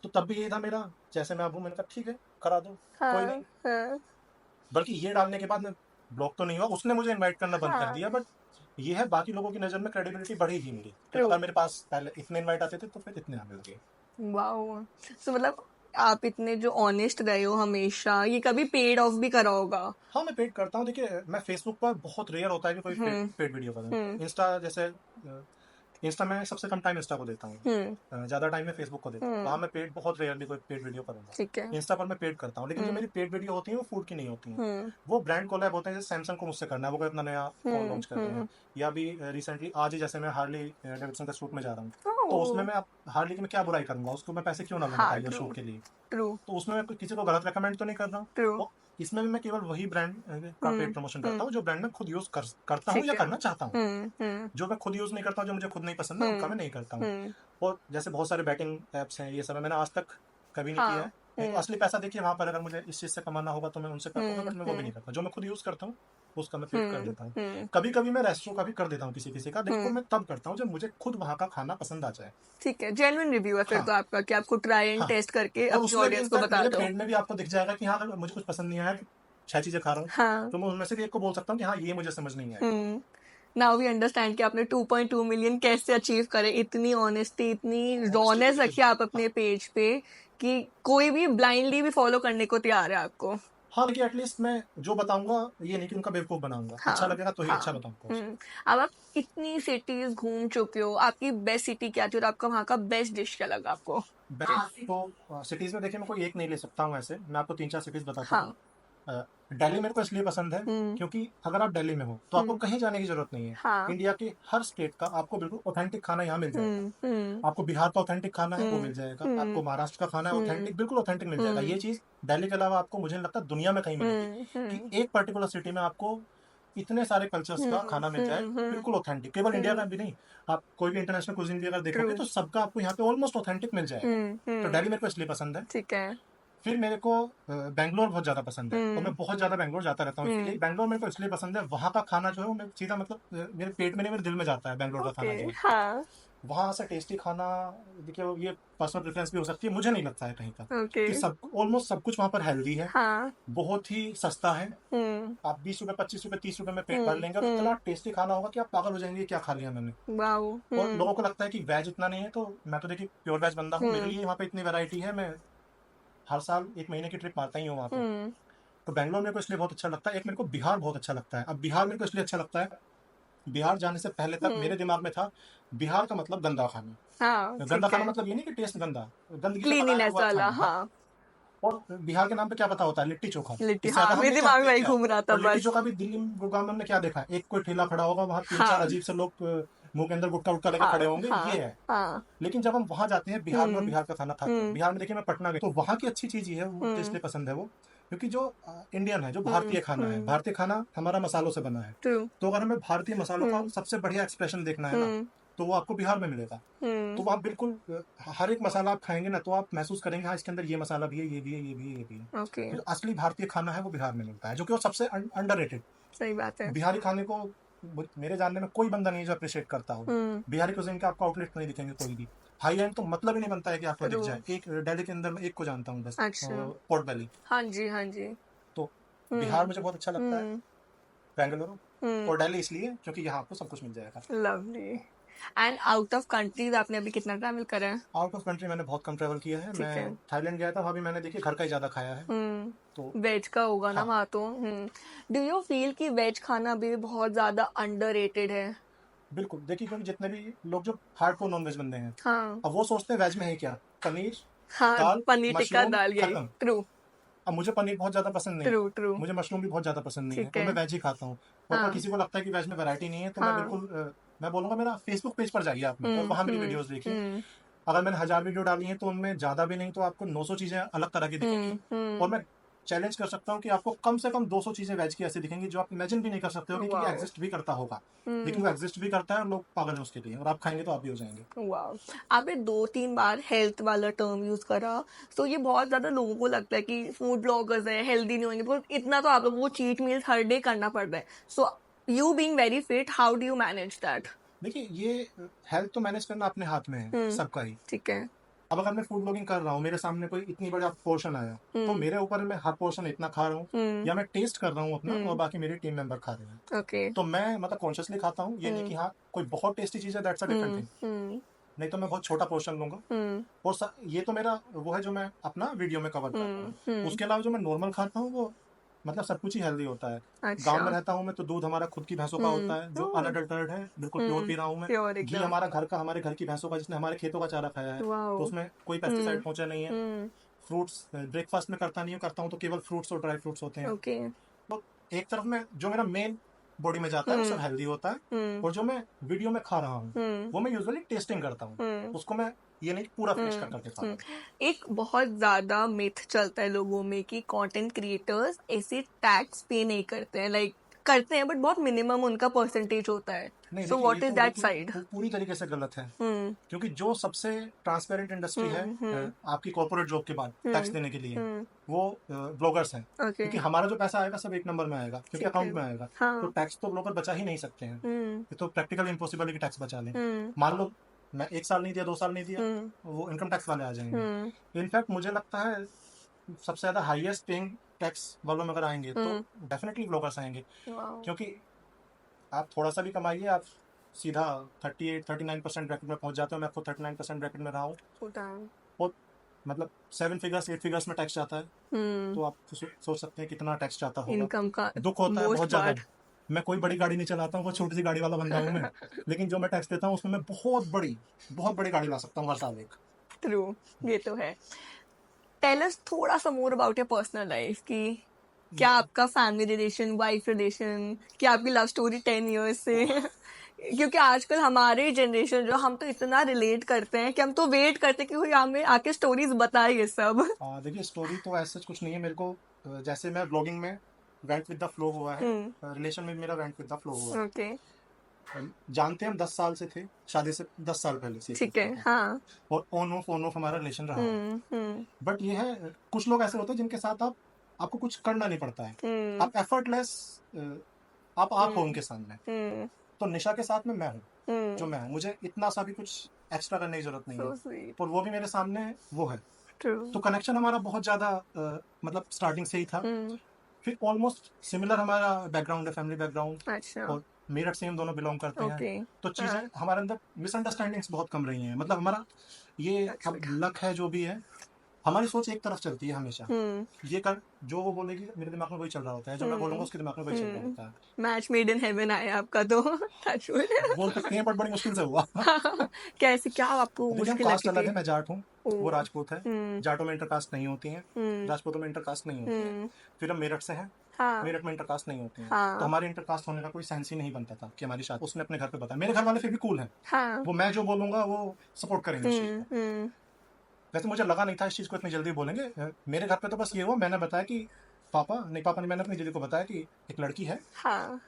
[SPEAKER 1] तो तब भी यही था मेरा, जैसे मैं अब हूँ, मैंने कहा ठीक है करा दो, कोई नहीं। बल्कि ये डालने के बाद मैं ब्लॉक तो नहीं हुआ, उसने मुझे इनवाइट करना बंद कर दिया, बट ये है बाकी लोगों की नज़र में क्रेडिबिलिटी बढ़ी ही मेरी, तो अगर मेरे पास पहले इतने इनवाइट आते थे तो फिर इतने आने लगे।
[SPEAKER 2] वाओ सो मतलब आप इतने जो ऑनेस्ट रहे हो हमेशा, ये कभी पेड ऑफ भी करा होगा?
[SPEAKER 1] हाँ मैं पेड करता हूँ, देखिए मैं फेसबुक पर बहुत रेयर होता है कि कोई पेड वीडियो कर रहा है। इंस्टा जैसे, इंस्टा में सबसे कम टाइम इंस्टा को देता हूँ, ज्यादा टाइम मैं फेसबुक को देता हूँ, वहाँ मैं पेड बहुत रेयरली कोई पेड वीडियो करूंगा।
[SPEAKER 2] ठीक है
[SPEAKER 1] इंस्टा पर मैं पेड करता हूँ, लेकिन जो मेरी पेड वीडियो होती है वो फूड की नहीं होती हैं, वो ब्रांड कोलैब होते हैं, जैसे सैमसंग को मुझसे करना है, वो कोई अपना नया फोन लॉन्च कर रहे हैं, या अभी रिसेंटली आज ही जैसे मैं हार्ली डेविडसन का शूट में जा रहा हूँ, तो उसमें मैं हार्ली की मैं क्या बुराई करूंगा, उसको मैं पैसे क्यों ना लूंगा टाइगर शूट के लिए,
[SPEAKER 2] ट्रू
[SPEAKER 1] तो उसमें मैं किसी को गलत रेकमेंड तो नहीं कर रहा हूँ।
[SPEAKER 2] ट्रू
[SPEAKER 1] और इसमें भी मैं केवल वही ब्रांड का पेड प्रमोशन करता हूँ जो ब्रांड मैं खुद यूज करता हूँ या करना चाहता हूँ। जो मैं खुद यूज नहीं करता हूँ, जो मुझे खुद नहीं पसंद है, उनका मैं नहीं करता हूँ। और जैसे बहुत सारे बैटिंग एप्स हैं, ये सब मैंने आज तक कभी नहीं किया है, नहीं तो असली पैसा देखिए वहां पर, अगर मुझे इस चीज से कमाना होगा तो मैं उनसे करूंगा, बट मैं वो भी नहीं करता, जो मैं खुद यूज करता हूँ उसका मैं पेड कर देता हूँ। कभी कभी मैं रेस्टोरेंट का भी कर देता हूँ किसी किसी का, लेकिन वो मैं तब करता हूँ जब मुझे खुद वहां का खाना पसंद आ जाए।
[SPEAKER 2] ठीक है, जेन्युइन रिव्यू है फिर
[SPEAKER 1] हाँ
[SPEAKER 2] तो आपका कि आपको ट्राई एंड
[SPEAKER 1] हाँ,
[SPEAKER 2] टेस्ट करके
[SPEAKER 1] और
[SPEAKER 2] अपनी
[SPEAKER 1] उसमें भी
[SPEAKER 2] ऑडियंस को
[SPEAKER 1] इनफैक्ट
[SPEAKER 2] बता
[SPEAKER 1] मेरे
[SPEAKER 2] दो।
[SPEAKER 1] पेड में भी आपको दिख जाएगा कि हाँ अगर मुझे कुछ पसंद नहीं आया, 6 चीजें खा रहा हूँ,
[SPEAKER 2] हाँ
[SPEAKER 1] तो मैं उनमें से भी एक को बोल सकता हूँ कि हाँ ये मुझे समझ नहीं आया।
[SPEAKER 2] नाउ वी अंडरस्टैंड कि आपने 2.2 मिलियन कैसे अचीव करे, इतनी ऑनेस्टी, इतनी रॉनेस रखी आप अपने पेज पे कि कोई भी ब्लाइंडली भी फॉलो करने को तैयार है आपको।
[SPEAKER 1] हाँ लेकिन एटलीस्ट मैं जो बताऊंगा ये नहीं कि उनका बेवकूफ बनाऊंगा, अच्छा
[SPEAKER 2] हाँ
[SPEAKER 1] लगेगा तो ही
[SPEAKER 2] हाँ
[SPEAKER 1] अच्छा बताऊंगा उसको।
[SPEAKER 2] अब आप इतनी सिटीज घूम चुके हो, आपकी बेस्ट सिटी क्या थी और आपका वहाँ का बेस्ट डिश क्या लगा आपको?
[SPEAKER 1] तो सिटीज में देखिए मैं कोई एक नहीं ले सकता हूँ, ऐसे मैं आपको 3-4 सिटीज बताता हूँ।
[SPEAKER 2] हाँ
[SPEAKER 1] दिल्ली मेरे को इसलिए पसंद है क्योंकि अगर आप दिल्ली में हो तो आपको कहीं जाने की जरूरत नहीं है,
[SPEAKER 2] हाँ
[SPEAKER 1] इंडिया के हर स्टेट का आपको बिल्कुल ऑथेंटिक खाना यहाँ मिल जाएगा। आपको बिहार का ऑथेंटिक खाना है वो मिल जाएगा, आपको महाराष्ट्र का खाना है ऑथेंटिक, बिल्कुल ऑथेंटिक मिल जाएगा। ये चीज दिल्ली के अलावा आपको मुझे नहीं लगता दुनिया में कहीं मिलेगी, कि एक पर्टिकुलर सिटी में आपको इतने सारे कल्चर्स का खाना मिल जाए बिल्कुल ऑथेंटिक, केवल इंडिया का भी नहीं, आप कोई भी इंटरनेशनल कुजिन भी अगर देखोगे तो सबका आपको यहाँ पे ऑलमोस्ट ऑथेंटिक मिल जाएगा। तो दिल्ली मेरे को इसलिए पसंद है।
[SPEAKER 2] ठीक है
[SPEAKER 1] फिर मेरे को बैंगलोर बहुत ज्यादा पसंद है, और मैं बहुत ज्यादा बैंगलोर जाता रहता हूँ, इसलिए बैंगलोर मेरे को इसलिए पसंद है, वहाँ का खाना जो है वो मैं सीधा मतलब मेरे पेट में नहीं मेरे दिल में जाता है, बैंगलोर का खाना जो है
[SPEAKER 2] हाँ
[SPEAKER 1] वहाँ से टेस्टी खाना। देखिए ये पर्सनल प्रेफरेंस भी हो सकती है, मुझे नहीं लगता है कहीं का
[SPEAKER 2] ओके
[SPEAKER 1] कि सब ऑलमोस्ट सब कुछ वहाँ पर हेल्दी है,
[SPEAKER 2] हाँ
[SPEAKER 1] बहुत ही सस्ता है, आप 20 रुपए 25 रुपए 30 रुपए में पेट भर लेंगे, और इतना टेस्टी खाना होगा कि आप पागल हो जाएंगे क्या खा लिया मैंने।
[SPEAKER 2] वाओ
[SPEAKER 1] और लोगों को लगता है कि वेज इतना नहीं है, तो मैं तो देखिए प्योर वेज बंदा हूँ, मेरे लिए वहाँ पे इतनी वैरायटी है, मैं हर साल 1 महीने की ट्रिप मारता ही हूँ वहाँ पे। तो बैंगलोर मेरे को इसलिए बहुत अच्छा लगता है। एक मेरे को बिहार बहुत अच्छा लगता है। अब बिहार मेरे को इसलिए अच्छा लगता है, बिहार जाने से पहले तक मेरे दिमाग में था बिहार का मतलब गंदा खाना।
[SPEAKER 2] हाँ
[SPEAKER 1] गंदा खाना मतलब ये नहीं कि टेस्ट गंदा, गंदगी से बनाया
[SPEAKER 2] क्लीनिनेस
[SPEAKER 1] हुआ
[SPEAKER 2] वाला
[SPEAKER 1] खाना। हाँ।
[SPEAKER 2] हाँ
[SPEAKER 1] और बिहार के नाम पे क्या पता होता है, लिट्टी चोखा,
[SPEAKER 2] लिट्टी,
[SPEAKER 1] इससे
[SPEAKER 2] हाँ
[SPEAKER 1] ज्यादा
[SPEAKER 2] मेरे
[SPEAKER 1] हमने
[SPEAKER 2] दिमाग में ही
[SPEAKER 1] क्या।
[SPEAKER 2] घूम रहा था
[SPEAKER 1] और लिट्टी
[SPEAKER 2] बस।
[SPEAKER 1] चोखा भी दिल्ली गुड़गांव में हमने क्या देखा, एक कोई ठेला खड़ा होगा, वहाँ 3-4
[SPEAKER 2] हाँ
[SPEAKER 1] अजीब से लोग मुंह के अंदर गुटका उटका लेके खड़े
[SPEAKER 2] हाँ
[SPEAKER 1] होंगे,
[SPEAKER 2] हाँ
[SPEAKER 1] ये है।
[SPEAKER 2] हाँ
[SPEAKER 1] लेकिन जब हम वहां जाते हैं बिहार में और बिहार का खाना खाते हैं, बिहार में देखिए मैं पटना गया, तो वहां की अच्छी चीज ये है, वो मुझे इसलिए पसंद है वो, क्योंकि जो इंडियन है, जो भारतीय खाना है, भारतीय खाना हमारा मसालों से बना है।
[SPEAKER 2] ट्रू
[SPEAKER 1] तो अगर हमें भारतीय मसालों का सबसे बढ़िया एक्सप्रेशन देखना है ना, तो वो आपको बिहार में मिलेगा। तो वहाँ बिल्कुल हर एक मसाला आप खाएंगे ना, तो आप महसूस करेंगे हाँ इसके अंदर ये मसाला भी है, ये भी है, ये भी है, ये भी है।
[SPEAKER 2] ओके
[SPEAKER 1] तो जो असली भारतीय खाना है वो बिहार में मिलता है, जो कि वो सबसे अंडररेटेड।
[SPEAKER 2] सही बात है।
[SPEAKER 1] बिहारी खाने को मेरे जानने में कोई बंदा नहीं है जो अप्रिशिएट करता हो। बिहारी कुजिन के आपको आउटलेट नहीं दिखेंगे कोई भी। हाई एंड तो मतलब ही नहीं बनता है कि आपको दिख जाए। एक दिल्ली के अंदर मैं एक को जानता हूँ बस,
[SPEAKER 2] अच्छा।
[SPEAKER 1] पोर्ट बेली।
[SPEAKER 2] हाँ जी, हाँ जी।
[SPEAKER 1] तो बिहार मुझे बहुत अच्छा लगता है, बेंगलुरु और दिल्ली इसलिए क्योंकि यहाँ आपको सब कुछ मिल जाएगा।
[SPEAKER 2] Lovely. And out of countries आपने अभी कितना ट्रैवल करा है?
[SPEAKER 1] आउट ऑफ कंट्री मैंने बहुत कम ट्रैवल किया है।
[SPEAKER 2] ठीक है।
[SPEAKER 1] मैं थाईलैंड गया था, वहाँ भी मैंने देखिए घर का ही ज्यादा खाया है। तो
[SPEAKER 2] वेज का होगा ना
[SPEAKER 1] हाँ,
[SPEAKER 2] वहाँ तो। डू यू फील कि वेज खाना भी बहुत ज्यादा अंडररेटेड है?
[SPEAKER 1] बिल्कुल। देखिए क्योंकि जितने भी लोग जो हार्डकोर नॉनवेज बंदे हैं,
[SPEAKER 2] हाँ।
[SPEAKER 1] अब वो सोचते हैं वेज में है क्या, पनीर,
[SPEAKER 2] हाँ,
[SPEAKER 1] दाल,
[SPEAKER 2] पनीर टिक्का
[SPEAKER 1] मशरूम,
[SPEAKER 2] दाल, यही।
[SPEAKER 1] खत्म।
[SPEAKER 2] ट्रू।
[SPEAKER 1] अब मुझे पनीर बहुत ज्यादा पसंद नहीं है,
[SPEAKER 2] ट्रू ट्रू।
[SPEAKER 1] मुझे मशरूम भी बहुत ज्यादा पसंद नहीं है,
[SPEAKER 2] ठीक
[SPEAKER 1] और
[SPEAKER 2] है।
[SPEAKER 1] मैं वेज ही खाता हूँ। और अगर
[SPEAKER 2] हाँ।
[SPEAKER 1] किसी को लगता है कि वेज में वैरायटी नहीं है तो मैं
[SPEAKER 2] हाँ।
[SPEAKER 1] बिल्कुल मैं बोलूंगा मेरा फेसबुक पेज पर जाइए आप में, और वहां मेरी वीडियोस देखिए। अगर मैंने 1000 वीडियो डाली है तो उनमें ज्यादा भी नहीं तो आपको 900 चीजें अलग तरह की दिखेंगी। और मैं चैलेंज कर सकता हूँ कि आपको कम से कम 200 चीजें वेज की ऐसी दिखेंगी जो आप इमेजिन भी नहीं कर सकते हो कि ये
[SPEAKER 2] वाओ।
[SPEAKER 1] एग्जिस्ट भी करता होगा। लेकिन वो एग्जिस्ट भी करता है और लोग पागल हैं उसके लिए, और आप खाएंगे तो आप भी हो जाएंगे।
[SPEAKER 2] वाह। आपने 2-3 बार हेल्थ वाला टर्म यूज करा, तो ये बहुत ज्यादा लोगों को लगता है कि फूड ब्लॉगर्स है हेल्दी नहीं होंगे, बिकॉज इतना तो आप लोगों को चीट मील्स हर डे करना पड़ रहा है। So you being very fit, how do you manage that?
[SPEAKER 1] देखिए ये हेल्थ तो मैनेज करना अपने हाथ में है सबका ही।
[SPEAKER 2] ठीक है।
[SPEAKER 1] अब अगर मैं फूड ब्लॉगिंग कर रहा हूँ, मेरे सामने कोई इतनी बड़ा पोर्शन आया तो मेरे ऊपर मैं हर पोर्शन इतना खा रहा हूँ, या मैं टेस्ट कर रहा हूँ अपना और बाकी मेरे टीम मेंबर खा रहे हैं।
[SPEAKER 2] ओके।
[SPEAKER 1] तो मैं मतलब कॉन्शियसली खाता हूँ, ये नहीं कि हाँ कोई बहुत टेस्टी चीज है, दैट्स अ डिफरेंट थिंग। नहीं तो मैं बहुत छोटा पोर्शन लूंगा। और ये तो मेरा वो है जो मैं अपना वीडियो में कवर करता हूँ। उसके अलावा जो मैं नॉर्मल खाता हूँ वो मतलब सब कुछ ही हेल्दी होता है। गांव
[SPEAKER 2] अच्छा।
[SPEAKER 1] में रहता हूँ मैं तो दूध हमारा खुद की भैंसों का होता है जो अनअडल्टरेटेड है, बिल्कुल प्योर पी रहा हूँ मैं।
[SPEAKER 2] प्योर
[SPEAKER 1] घी
[SPEAKER 2] एकदम।
[SPEAKER 1] हमारा घर का, हमारे घर की भैंसों का जिसने हमारे खेतों का चारा खाया है, तो
[SPEAKER 2] वाओ।
[SPEAKER 1] उसमें कोई पेस्टिसाइड पहुंचा नहीं है। फ्रूट्स ब्रेकफास्ट में करता नहीं हूँ, करता हूँ तो केवल फ्रूट्स और ड्राई फ्रूट्स होते हैं।
[SPEAKER 2] ओके।
[SPEAKER 1] तो एक तरफ में जो मेरा मेन बॉडी में जाता है वो सब हेल्दी होता है, और जो मैं वीडियो में खा रहा हूँ वो मैं यूजुअली टेस्टिंग करता हूँ। उसको मैं ये नहीं पूरा फिनिश कर करके खाता हूँ।
[SPEAKER 2] एक बहुत ज्यादा मिथ चलता है लोगों में कि कंटेंट क्रिएटर्स ऐसे टैक्स पे नहीं करते हैं, लाइक करते हैं बट बहुत मिनिमम उनका परसेंटेज होता है।
[SPEAKER 1] नहीं
[SPEAKER 2] सो
[SPEAKER 1] देखिए ये
[SPEAKER 2] व्हाट इज
[SPEAKER 1] तो
[SPEAKER 2] दैट
[SPEAKER 1] बिल्कुल
[SPEAKER 2] साइड?
[SPEAKER 1] पूरी तरीके से गलत है। क्योंकि जो सबसे ट्रांसपेरेंट इंडस्ट्री है आपकी कॉर्पोरेट जॉब के बाद टैक्स देने के लिए, वो ब्लॉगर्स हैं।
[SPEAKER 2] ओके।
[SPEAKER 1] क्योंकि हमारा जो पैसा आएगा सब एक नंबर में आएगा, क्योंकि
[SPEAKER 2] ठीक है।
[SPEAKER 1] अकाउंट में आएगा। तो
[SPEAKER 2] हाँ।
[SPEAKER 1] टैक्स तो ब्लॉगर बचा ही नहीं सकते हैं। ये तो प्रैक्टिकल इम्पॉसिबल है कि टैक्स बचा लें। मान लो मैं 1 साल नहीं दिया, 2 साल नहीं दिया, वो इनकम टैक्स वाले आ जाएंगे। इनफैक्ट मुझे लगता है सबसे ज्यादा हाईएस्ट पेइंग टैक्स वालों में अगर आएंगे तो डेफिनेटली ब्लॉगर्स आएंगे।
[SPEAKER 2] वाओ।
[SPEAKER 1] क्योंकि आप थोड़ा सा भी कमाइए, आप सीधा 38-39% ब्रैकेट में पहुंच जाते हो। मैं आपको 39% ब्रैकेट में रहा हूँ, और मतलब 7 फिगर्स 8 फिगर्स में टैक्स जाता है। तो आप सोच सकते हैं कितना टैक्स जाता होगा।
[SPEAKER 2] इनकम का
[SPEAKER 1] दुख होता है बहुत
[SPEAKER 2] मोस्ट
[SPEAKER 1] ज्यादा।
[SPEAKER 2] पार्ट।
[SPEAKER 1] मैं कोई बड़ी गाड़ी नहीं चलाता हूँ, वो छोटी सी गाड़ी वाला बंदा हूँ मैं। लेकिन जो मैं टैक्स देता हूँ उसमें मैं बहुत बड़ी गाड़ी ला सकता हूँ हर साल एक।
[SPEAKER 2] ट्रू। ये तो है। टेल अस थोड़ा सा more about your personal life की क्या आपका फैमिली रिलेशन, वाइफ रिलेशन, क्या आपकी लव स्टोरी 10 इयर्स से क्योंकि आजकल हमारे जनरेशन जो हम तो इतना रिलेट करते हैं कि हम तो वेट करते हैं कि कोई हमें आके स्टोरीज बताए ये सब।
[SPEAKER 1] देखिए स्टोरी तो ऐसा कुछ नहीं है मेरे को। जैसे मैं ब्लॉगिंग में वेंट विद द फ्लो हुआ है, रिलेशन में भी मेरा वेंट विद द फ्लो हुआ है।
[SPEAKER 2] ओके।
[SPEAKER 1] जानते हैं हम 10 साल से थे, शादी से 10 साल पहले से एक
[SPEAKER 2] ठीक है।
[SPEAKER 1] दूसरे को,
[SPEAKER 2] हाँ।
[SPEAKER 1] और ऑन ऑफ हमारा रिलेशन रहा है। बट ये है कुछ लोग ऐसे होते हैं जिनके साथ आपको कुछ करना नहीं पड़ता है, आप एफर्टलेस आप हो उनके सामने। तो निशा के साथ में मैं हूँ जो मैं हूँ, मुझे इतना सा भी कुछ एक्स्ट्रा करने की जरूरत नहीं
[SPEAKER 2] सो
[SPEAKER 1] है,
[SPEAKER 2] स्वीट।
[SPEAKER 1] और वो भी मेरे सामने वो है।
[SPEAKER 2] ट्रू।
[SPEAKER 1] तो कनेक्शन हमारा बहुत ज्यादा मतलब स्टार्टिंग से ही था। फिर ऑलमोस्ट सिमिलर हमारा बैकग्राउंड है, फैमिली बैकग्राउंड,
[SPEAKER 2] अच्छा।
[SPEAKER 1] और मेरठ से हम दोनों बिलोंग करते हैं।
[SPEAKER 2] ओके।
[SPEAKER 1] तो चीजें हमारे अंदर मिसअंडरस्टैंडिंग्स बहुत कम रही हैं। मतलब हमारा ये अब लक है जो भी है, हमारी सोच एक तरफ चलती है हमेशा। ये कर जो वो बोलेगी मेरे दिमाग में वही चल रहा होता है, जो मैं बोलूंगा उसके दिमाग में वही चल रहा होता है।
[SPEAKER 2] मैच मेड इन हेवन आया आपका तो touch wood।
[SPEAKER 1] बोल सकते हैं, बट बड़ी मुश्किल से हुआ।
[SPEAKER 2] कैसे, क्या आपको
[SPEAKER 1] देखिए हम
[SPEAKER 2] मुश्किल
[SPEAKER 1] कास्ट
[SPEAKER 2] लगती
[SPEAKER 1] अलग
[SPEAKER 2] थी?
[SPEAKER 1] है, मैं जाट हूँ, वो
[SPEAKER 2] ओ।
[SPEAKER 1] राजपूत है। जाटों में इंटरकास्ट नहीं होती हैं, राजपूतों में इंटरकास्ट नहीं होती है। फिर हम मेरठ से हैं,
[SPEAKER 2] हाँ।
[SPEAKER 1] मेरठ में इंटरकास्ट नहीं होती हैं।
[SPEAKER 2] हाँ।
[SPEAKER 1] तो हमारे इंटरकास्ट होने का कोई सेंस ही नहीं बनता था कि हमारी शादी। उसने अपने घर पे बताया, मेरे घर वाले फिर भी कूल हैं,
[SPEAKER 2] हाँ।
[SPEAKER 1] वो मैं जो बोलूंगा वो सपोर्ट करेंगे इस चीज को। वैसे मुझे लगा नहीं था इस चीज को इतनी जल्दी बोलेंगे। मेरे घर पे तो बस ये हुआ, मैंने बताया कि पापा नहीं, मैंने अपनी दीदी को बताया कि एक लड़की है,
[SPEAKER 2] हाँ।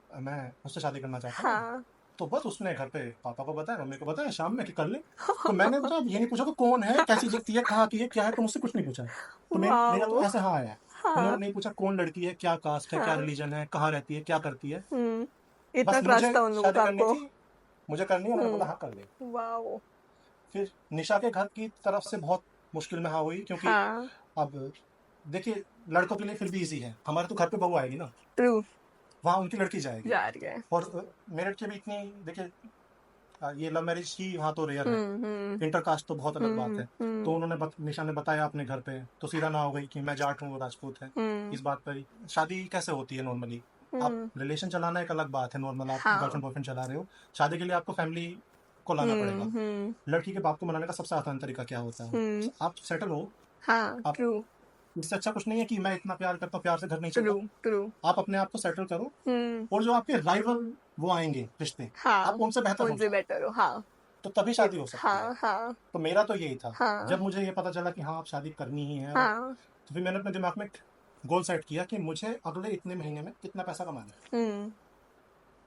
[SPEAKER 1] मैं उससे शादी करना चाहता हूँ।
[SPEAKER 2] हाँ।
[SPEAKER 1] तो बस उसने घर पे पापा को बताया, मम्मी को बताया शाम में कि कर ले। तो मैंने बताया ये नहीं पूछा कि कौन है, कैसी दिखती है, कहाँ की है, क्या है, तो मुझसे कुछ नहीं पूछा। तो मेरा तो
[SPEAKER 2] वाओ।
[SPEAKER 1] ऐसे हाँ आया।
[SPEAKER 2] हाँ।
[SPEAKER 1] उन्होंने नहीं पूछा कौन लड़की है, क्या कास्ट है, क्या
[SPEAKER 2] हाँ।
[SPEAKER 1] रिलीजन है, कहाँ रहती है, क्या करती है।
[SPEAKER 2] इतना
[SPEAKER 1] बस
[SPEAKER 2] ट्रस्ट
[SPEAKER 1] मुझे
[SPEAKER 2] था उन लोगों
[SPEAKER 1] शादी
[SPEAKER 2] का
[SPEAKER 1] करनी
[SPEAKER 2] आपको।
[SPEAKER 1] थी, मुझे करनी है, मैंने बोला हाँ कर ले।
[SPEAKER 2] वाओ।
[SPEAKER 1] फिर निशा के घर की तरफ से बहुत मुश्किल में हाँ हुई, क्योंकि
[SPEAKER 2] हाँ।
[SPEAKER 1] अब देखिए लड़कों के लिए फिर भी इजी है, हमारे तो घर पे बहू आएगी ना,
[SPEAKER 2] ट्रू।
[SPEAKER 1] वहाँ उनकी लड़की जाएगी।
[SPEAKER 2] जा रही है।
[SPEAKER 1] और मेरठ की भी इतनी देखिए ये लव मैरिज ही वहाँ तो रेयर है,
[SPEAKER 2] हम्म।
[SPEAKER 1] इंटरकास्ट तो बहुत अलग बात है। तो
[SPEAKER 2] हम्म।
[SPEAKER 1] उन्होंने निशा ने बताया अपने घर पे, तो सीधा ना हो गई कि मैं जाट हूँ वो राजपूत है।
[SPEAKER 2] हम्म।
[SPEAKER 1] इस बात पर शादी कैसे होती है नॉर्मली, आप
[SPEAKER 2] हम्म।
[SPEAKER 1] रिलेशन चलाना एक अलग बात है, नॉर्मल आप
[SPEAKER 2] हाँ।
[SPEAKER 1] गर्लफ्रेंड बॉयफ्रेंड चला रहे हो, शादी के लिए आपको फैमिली को लाना पड़ेगा।
[SPEAKER 2] हम्म।
[SPEAKER 1] लड़की के बाप को मनाने का सबसे आसान तरीका क्या होता है,
[SPEAKER 2] हम्म।
[SPEAKER 1] आप सेटल हो।
[SPEAKER 2] हाँ।
[SPEAKER 1] आप,
[SPEAKER 2] ट्रू।
[SPEAKER 1] इससे अच्छा कुछ नहीं है कि मैं इतना प्यार करता हूँ प्यार से घर नहीं
[SPEAKER 2] ट्रू।
[SPEAKER 1] चलता।
[SPEAKER 2] ट्रू।
[SPEAKER 1] आप अपने आप को सेटल करो,
[SPEAKER 2] हम्म।
[SPEAKER 1] और जो आपके राइवल वो आएंगे रिश्ते,
[SPEAKER 2] हाँ।
[SPEAKER 1] आप उनसे बेहतर हो
[SPEAKER 2] उनसे
[SPEAKER 1] जाओ,
[SPEAKER 2] बेटर हो, हाँ।
[SPEAKER 1] तो तभी
[SPEAKER 2] ये
[SPEAKER 1] शादी हो सकती है।
[SPEAKER 2] हाँ हाँ
[SPEAKER 1] तो मेरा तो यही था,
[SPEAKER 2] हाँ
[SPEAKER 1] जब मुझे ये पता चला कि हाँ आप शादी करनी ही है,
[SPEAKER 2] हाँ।
[SPEAKER 1] तो फिर मैंने अपने दिमाग में गोल सेट किया कि मुझे अगले इतने महीने में कितना पैसा कमाना है।
[SPEAKER 2] हम्म।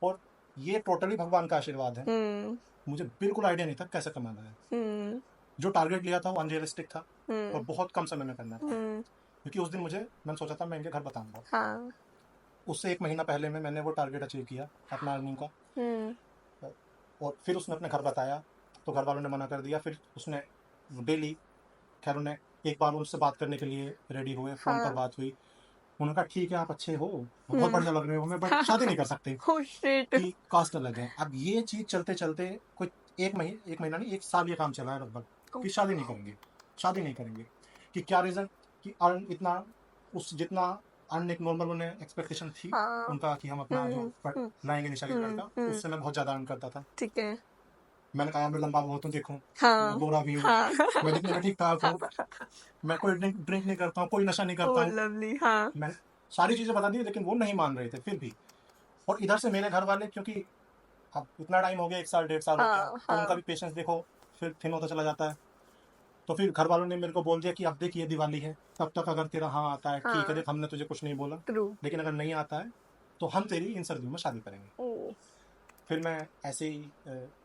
[SPEAKER 1] और ये टोटली भगवान का आशीर्वाद है,
[SPEAKER 2] हम्म।
[SPEAKER 1] मुझे बिल्कुल आइडिया नहीं था कैसे कमाना है।
[SPEAKER 2] हम्म।
[SPEAKER 1] जो टारगेट लिया था वो अनरियलिस्टिक था, और
[SPEAKER 2] हम्म।
[SPEAKER 1] बहुत कम समय में करना था,
[SPEAKER 2] हम्म।
[SPEAKER 1] क्योंकि उस दिन मैंने सोचा था मैं इनके घर बताऊंगा।
[SPEAKER 2] हाँ।
[SPEAKER 1] उससे एक महीना पहले में मैंने वो टारगेट अचीव किया अपना अर्निंग का।
[SPEAKER 2] हम्म।
[SPEAKER 1] और फिर उसने अपने घर बताया, तो घर वालों ने मना कर दिया। फिर उसने डेली, खैर उन्हें एक बार उनसे बात करने के लिए रेडी हुए, फोन पर
[SPEAKER 2] हाँ।
[SPEAKER 1] बात हुई। उन्होंने कहा ठीक है आप अच्छे हो, बहुत
[SPEAKER 2] हम्म।
[SPEAKER 1] बढ़िया लग रहे हो हमें, बट शादी नहीं कर सकते
[SPEAKER 2] ओह शिट।
[SPEAKER 1] कि कास्ट अलग है। अब ये चीज चलते चलते कोई एक महीना नहीं, एक साल ये काम चला है लगभग, कि शादी नहीं करेंगे, शादी नहीं करेंगे। कि क्या रीजन, कि अर्न इतना, उस जितना अर्न एक नॉर्मल उन्हें एक्सपेक्टेशन थी
[SPEAKER 2] हाँ।
[SPEAKER 1] उनका कि हम अपना जो
[SPEAKER 2] हम्म।
[SPEAKER 1] लाएंगे निशा के घर का,
[SPEAKER 2] हम्म।
[SPEAKER 1] उससे मैं बहुत ज्यादा अर्न करता था।
[SPEAKER 2] ठीक है।
[SPEAKER 1] मैंने कहा मैं लंबा बहुत हूँ, देखो मैं
[SPEAKER 2] हाँ।
[SPEAKER 1] गोरा भी हूँ,
[SPEAKER 2] हाँ।
[SPEAKER 1] मैं दिखने में ठीक ठाक हूँ, मैं कोई ड्रिंक ड्रिंक नहीं करता हूँ, कोई नशा नहीं करता
[SPEAKER 2] ओह
[SPEAKER 1] हूँ।
[SPEAKER 2] लवली। हाँ।
[SPEAKER 1] मैं सारी चीजें बता दी, लेकिन वो नहीं मान रहे थे फिर भी। और इधर से मेरे घर वाले, क्योंकि अब इतना टाइम हो गया, एक साल डेढ़ साल हो गया,
[SPEAKER 2] हाँ।
[SPEAKER 1] तो उनका
[SPEAKER 2] हाँ।
[SPEAKER 1] भी पेशेंस देखो फिर थिन होता चला जाता है। तो फिर घर वालों ने मेरे को बोल दिया कि अब देख ये दिवाली है, तब तक अगर तेरा हाँ आता है ठीक है,
[SPEAKER 2] हाँ।
[SPEAKER 1] देख हमने तुझे कुछ नहीं बोला,
[SPEAKER 2] ट्रू।
[SPEAKER 1] लेकिन अगर नहीं आता है तो हम तेरी इन सर्दियों में शादी करेंगे।
[SPEAKER 2] ओह।
[SPEAKER 1] फिर मैं ऐसे ही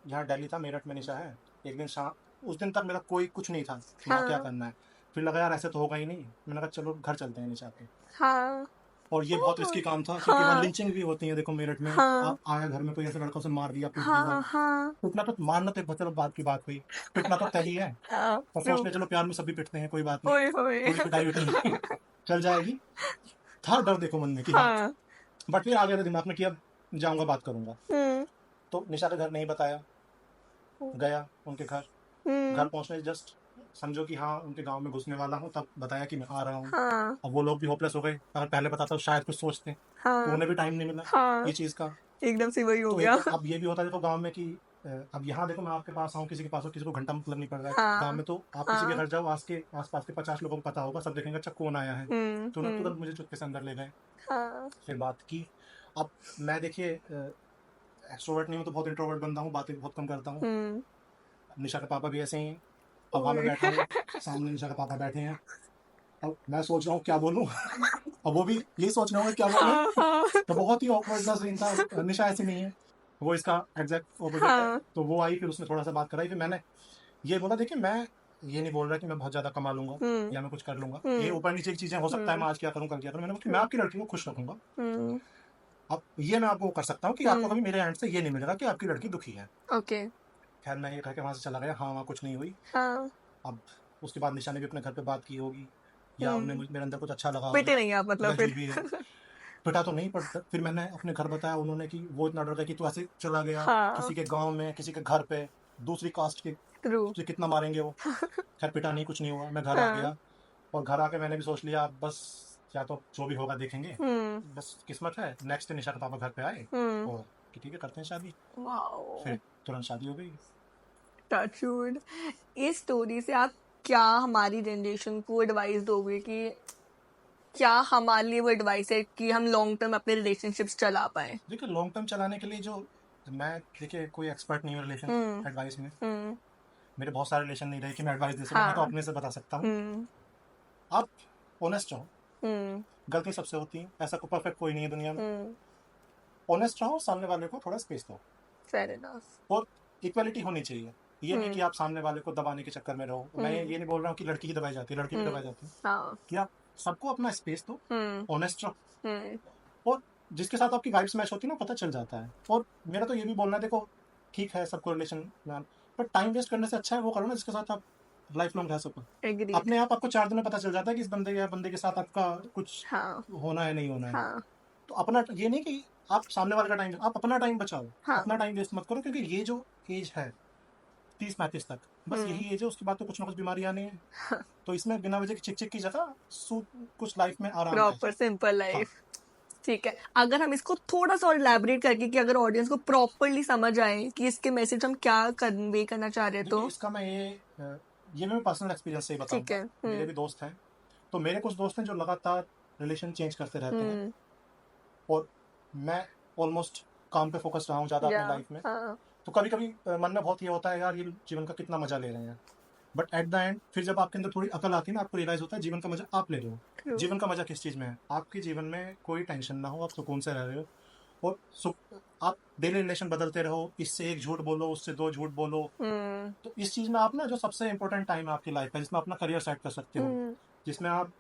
[SPEAKER 1] यहाँ दिल्ली था, मेरठ में निशा है, एक दिन शाम, उस दिन तक मेरा कोई कुछ नहीं था कि हाँ क्या
[SPEAKER 2] हाँ।
[SPEAKER 1] करना है। फिर लगा यार ऐसे तो होगा ही नहीं, मैंने कहा चलो घर चलते हैं निशा के।
[SPEAKER 2] हाँ।
[SPEAKER 1] और ये बहुत
[SPEAKER 2] ओह।
[SPEAKER 1] रिस्की काम था, क्योंकि वहाँ
[SPEAKER 2] हाँ।
[SPEAKER 1] लिंचिंग भी होती है, देखो मेरठ में
[SPEAKER 2] हाँ।
[SPEAKER 1] आप आया घर में कोई ऐसे लड़का, उसे मार दिया पीट दिया,
[SPEAKER 2] हाँ। हाँ।
[SPEAKER 1] पिटना तो मारना तो चलो बात की बात हुई, पिटना तो तय ही है।
[SPEAKER 2] हाँ।
[SPEAKER 1] और
[SPEAKER 2] ट्रू।
[SPEAKER 1] सोच ले चलो प्यार में सभी पिटते हैं, कोई बात नहीं,
[SPEAKER 2] ओए होए।
[SPEAKER 1] थोड़ी पिटाई विटाई चल जाएगी। था डर देखो मन में कि हाँ,
[SPEAKER 2] हाँ।
[SPEAKER 1] बट फिर आ गया था दिमाग में कि अब जाऊंगा बात करूंगा।
[SPEAKER 2] हम्म।
[SPEAKER 1] तो निशा का घर नहीं बताया, गया उनके घर। घर
[SPEAKER 2] हम्म।
[SPEAKER 1] पहुंचने जस्ट समझो कि हाँ उनके गांव में घुसने वाला हूँ, तब बताया कि मैं आ रहा हूँ।
[SPEAKER 2] हाँ।
[SPEAKER 1] अब वो लोग भी होपलेस हो गए, अगर पहले बताता तो शायद कुछ सोचते, तो
[SPEAKER 2] हाँ।
[SPEAKER 1] उन्हें भी टाइम नहीं मिला
[SPEAKER 2] हाँ।
[SPEAKER 1] ये चीज़ का।
[SPEAKER 2] एकदम से वही हो
[SPEAKER 1] तो
[SPEAKER 2] गया।
[SPEAKER 1] एक अब ये भी होता है देखो गांव में कि अब यहाँ देखो मैं आपके पास आऊँ, किसी के पास हो, किसी को घंटा मतलब नहीं पड़ रहा है। गांव
[SPEAKER 2] हाँ।
[SPEAKER 1] में तो आप किसी के
[SPEAKER 2] हाँ।
[SPEAKER 1] घर जाओ, आस पास के 50 लोगों को पता होगा, सब देखेंगे अच्छा कौन आया है, तो उन्हें
[SPEAKER 2] हम्म।
[SPEAKER 1] तुरंत मुझे चुपके से अंदर ले गए।
[SPEAKER 2] हाँ।
[SPEAKER 1] फिर बात की। अब मैं देखिए एक्सट्रोवर्ट नहीं हूँ, तो बहुत इंट्रोवर्ट बंदा हूँ, बातें बहुत कम करता हूँ।
[SPEAKER 2] हम्म।
[SPEAKER 1] निशा के पापा भी ऐसे ही हैं। अब वहाँ मैं
[SPEAKER 2] ओए।
[SPEAKER 1] बैठा हूँ, सामने निशा के पापा बैठे हैं। अब मैं सोच रहा हूँ क्या बोलूँ अब वो भी यही सोच रहे होंगे क्या बोलूँ।
[SPEAKER 2] हाँ। हाँ।
[SPEAKER 1] तो बहुत ही ऑकवर्ड सा सीन था। निशा ऐसी नहीं है, वो इसका एग्जैक्ट ऑपोजिट है।
[SPEAKER 2] हाँ।
[SPEAKER 1] तो वो आई, फिर उसने थोड़ा सा बात कराई, फिर मैंने ये बोला देखिए मैं ये नहीं बोल रहा कि मैं बहुत ज्यादा कमा लूंगा
[SPEAKER 2] हम्म।
[SPEAKER 1] या मैं कुछ कर लूंगा, ये
[SPEAKER 2] हम्म।
[SPEAKER 1] ऊपर नीचे की चीजें हो सकता है,
[SPEAKER 2] हम्म।
[SPEAKER 1] मैं आज क्या करूँ कल क्या करूँ। मैंने बोला कि मैं आपकी लड़की को खुश रखूंगा।
[SPEAKER 2] हम्म।
[SPEAKER 1] अब ये मैं आपको कर सकता हूँ कि आपको
[SPEAKER 2] हम्म।
[SPEAKER 1] कभी मेरे एंड से ये नहीं मिलेगा कि आपकी लड़की दुखी है।
[SPEAKER 2] ओके।
[SPEAKER 1] खैर मैं ये कह के वहां से चला गया, हाँ वहाँ कुछ नहीं हुई।
[SPEAKER 2] हाँ।
[SPEAKER 1] अब उसके बाद निशा ने भी अपने घर पे बात की होगी, या उन्हें
[SPEAKER 2] हम्म।
[SPEAKER 1] मेरे अंदर कुछ अच्छा लगा होगा,
[SPEAKER 2] बेटे नहीं आप मतलब
[SPEAKER 1] या जो
[SPEAKER 2] फिर।
[SPEAKER 1] भी है। पिटा तो नहीं, पर फिर मैंने अपने घर बताया, उन्होंने कि वो इतना डर गया कि तू ऐसे चला गया
[SPEAKER 2] हाँ।
[SPEAKER 1] किसी के गांव में, किसी के घर पे, दूसरी कास्ट के,
[SPEAKER 2] ट्रू।
[SPEAKER 1] तुझे कितना मारेंगे वो। खैर पिटा नहीं, कुछ नहीं हुआ, मैं घर आ
[SPEAKER 2] हाँ।
[SPEAKER 1] गया। और घर आके मैंने भी सोच लिया अब बस, या तो जो भी होगा देखेंगे,
[SPEAKER 2] हम्म।
[SPEAKER 1] बस किस्मत है। नेक्स्ट निशा के पापा घर पे आए,
[SPEAKER 2] हम्म।
[SPEAKER 1] और कि ठीक है करते हैं शादी।
[SPEAKER 2] वाओ।
[SPEAKER 1] फिर तुरंत शादी हो गई।
[SPEAKER 2] टचवुड। इस स्टोरी से आप क्या हमारी जनरेशन को एडवाइस दोगे कि क्या हमारे लिए वो एडवाइस है कि हम लॉन्ग टर्म अपने रिलेशनशिप्स चला पाए?
[SPEAKER 1] देखिए लॉन्ग टर्म चलाने के लिए जो, मैं देखिए कोई एक्सपर्ट नहीं हूँ रिलेशन
[SPEAKER 2] हम्म।
[SPEAKER 1] एडवाइस में,
[SPEAKER 2] हम्म।
[SPEAKER 1] मेरे बहुत सारे रिलेशन नहीं रहे कि मैं एडवाइस दे सकूँ, मैं तो
[SPEAKER 2] हाँ।
[SPEAKER 1] अपने से बता सकता हूँ।
[SPEAKER 2] हम्म।
[SPEAKER 1] आप ऑनेस्ट रहो,
[SPEAKER 2] हम्म।
[SPEAKER 1] गलती सबसे होती है, ऐसा कोई परफेक्ट कोई नहीं है दुनिया में।
[SPEAKER 2] हम्म।
[SPEAKER 1] ऑनेस्ट रहो, सामने वाले को थोड़ा स्पेस दो,
[SPEAKER 2] फेयर इनफ।
[SPEAKER 1] और इक्वालिटी होनी चाहिए। ये नहीं कि
[SPEAKER 2] हम्म।
[SPEAKER 1] आप सामने वाले को दबाने के चक्कर में रहो। मैं ये नहीं बोल रहा हूँ कि लड़की ही दबाई जाती है, लड़की भी दबाई जाती है,
[SPEAKER 2] हाँ।
[SPEAKER 1] कि आप सबको अपना स्पेस दो,
[SPEAKER 2] हम्म।
[SPEAKER 1] ऑनेस्ट रहो।
[SPEAKER 2] हम्म।
[SPEAKER 1] और जिसके साथ आपकी वाइब्स मैच होती है ना, पता चल जाता है। और मेरा तो ये भी बोलना है, देखो ठीक है सबको रिलेशन में, पर टाइम वेस्ट करने से अच्छा है वो करो ना जिसके साथ आप लाइफ लॉन्ग रह सको।
[SPEAKER 2] एग्रीड।
[SPEAKER 1] अपने आप आपको 4 दिन में पता चल जाता है कि इस बंदे या बंदे के साथ आपका कुछ
[SPEAKER 2] हाँ
[SPEAKER 1] होना है नहीं होना है।
[SPEAKER 2] हाँ
[SPEAKER 1] तो अपना ये नहीं कि आप सामने वाले का टाइम, आप अपना टाइम बचाओ,
[SPEAKER 2] हाँ।
[SPEAKER 1] अपना टाइम वेस्ट मत करो, क्योंकि ये जो एज है 30-35 तक, बस यही एज है, उसके बाद तो कुछ ना कुछ बीमारी आनी है। तो इसमें बिना वजह की चिक चिक की जगह कुछ लाइफ में आराम है।
[SPEAKER 2] प्रॉपर सिंपल
[SPEAKER 1] हाँ,
[SPEAKER 2] लाइफ। ठीक है, अगर हम इसको थोड़ा सा और इलैबोरेट करके कि अगर ऑडियंस को प्रॉपरली समझ आए कि इसके मैसेज हम क्या कन्वे करना चाह रहे हैं
[SPEAKER 1] देखिए
[SPEAKER 2] तो।
[SPEAKER 1] इसका मैं ये मैं पर्सनल एक्सपीरियंस से ही
[SPEAKER 2] ठीक
[SPEAKER 1] बताऊंगा।
[SPEAKER 2] है।
[SPEAKER 1] मेरे भी दोस्त हैं, तो मेरे कुछ दोस्त हैं जो लगातार रिलेशन चेंज करते रहते हैं,
[SPEAKER 2] हम्म।
[SPEAKER 1] और मैं ऑलमोस्ट काम पे फोकस रहा हूँ ज़्यादा
[SPEAKER 2] या
[SPEAKER 1] अपनी लाइफ में।
[SPEAKER 2] हाँ।
[SPEAKER 1] तो कभी कभी मन में बहुत ये होता है यार, ये जीवन का कितना मजा ले रहे हैं, बट एट द एंड फिर जब आपके अंदर थोड़ी अकल आती है ना, आपको रियलाइज होता है जीवन का मजा आप ले रहे हो।
[SPEAKER 2] ट्रू।
[SPEAKER 1] जीवन का मजा किस चीज़ में है? आपके जीवन में कोई टेंशन ना हो, आप सुकून से रह रहे हो, और आप डेली रिलेशन बदलते रहो, इससे एक झूठ बोलो, उससे 2 झूठ बोलो। तो इस चीज़ में आप ना, जो सबसे इंपॉर्टेंट टाइम है आपकी लाइफ का, जिसमें अपना करियर सेट कर सकते हो, जिसमें आप,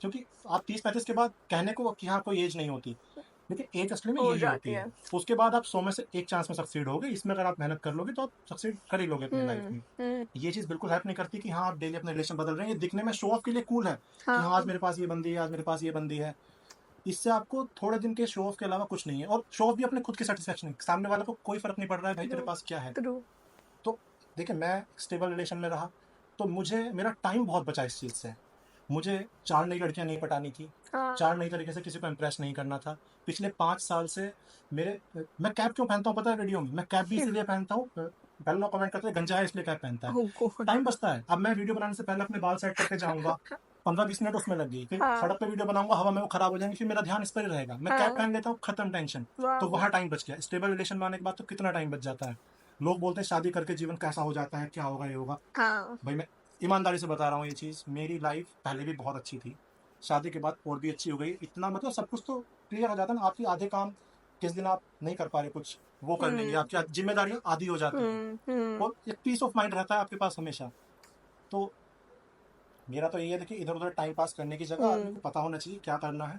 [SPEAKER 1] क्योंकि आप 30-35 के बाद कहने को कि हाँ कोई एज नहीं होती, लेकिन एज असली में
[SPEAKER 2] हो
[SPEAKER 1] यही
[SPEAKER 2] जाती
[SPEAKER 1] होती
[SPEAKER 2] है।
[SPEAKER 1] है। उसके बाद आप 100 में से 1 चांस में सक्सीड होगे, इसमें अगर आप मेहनत कर लोगे तो आप सक्सीड कर ही लोगे अपनी लाइफ में। ये चीज़ बिल्कुल हेल्प नहीं करती कि हाँ आप डेली अपने रिलेशन बदल रहे हैं, ये दिखने में शो ऑफ के लिए कूल है कि हाँ आज मेरे पास ये बंदी है, आज मेरे पास ये बंदी है। इससे आपको थोड़े दिन के शो ऑफ के अलावा कुछ नहीं है, और शो ऑफ भी अपने खुद की सेटिस्फेक्शन, सामने वाले को कोई फर्क नहीं पड़ रहा है भाई तेरे पास क्या है।
[SPEAKER 2] ट्रू।
[SPEAKER 1] तो देखिए मैं स्टेबल रिलेशन में रहा, तो मुझे मेरा टाइम बहुत बचा इस चीज़ से। मुझे 4 नई लड़कियां नहीं पटानी थी,
[SPEAKER 2] हाँ।
[SPEAKER 1] 4 नई तरीके से किसी को इम्प्रेस नहीं करना था। पिछले 5 साल से मेरे, मैं कैप क्यों पहनता हूँ पता है वीडियो में? मैं कैप भी इसलिए पहनता हूँ, पहले लोग कमेंट करते हैं गंजा है इसलिए कैप पहनता है।
[SPEAKER 2] Oh God.
[SPEAKER 1] टाइम बचता है। अब मैं वीडियो बनाने से पहले अपने बाल सेट करके जाऊंगा, 15-20 मिनट उसमें लग गई, फिर
[SPEAKER 2] हाँ।
[SPEAKER 1] सड़क पे वीडियो बनाऊंगा, हवा में वो खराब हो जाएंगे, फिर मेरा ध्यान इस पर ही रहेगा। मैं कैप पहन लेता हूँ, खत्म टेंशन।
[SPEAKER 2] वाह।
[SPEAKER 1] तो वहाँ टाइम बच गया। स्टेबल रिलेशन में आने के बाद तो कितना टाइम बच जाता है। लोग बोलते हैं शादी करके जीवन कैसा हो जाता है, क्या होगा ये होगा।
[SPEAKER 2] हाँ।
[SPEAKER 1] भाई मैं ईमानदारी से बता रहा हूँ, ये चीज़, मेरी लाइफ पहले भी बहुत अच्छी थी, शादी के बाद और भी अच्छी हो गई। इतना मतलब सब कुछ तो क्लियर हो जाता है ना। आपके आधे काम किस दिन आप नहीं कर पा रहे कुछ, वो कर लेंगे, आपकी जिम्मेदारियां आधी हो जाती हैं, और एक पीस ऑफ माइंड रहता है आपके पास हमेशा। तो मेरा तो ये है, देखिए इधर उधर टाइम पास करने की जगह आदमी को पता होना चाहिए क्या करना है,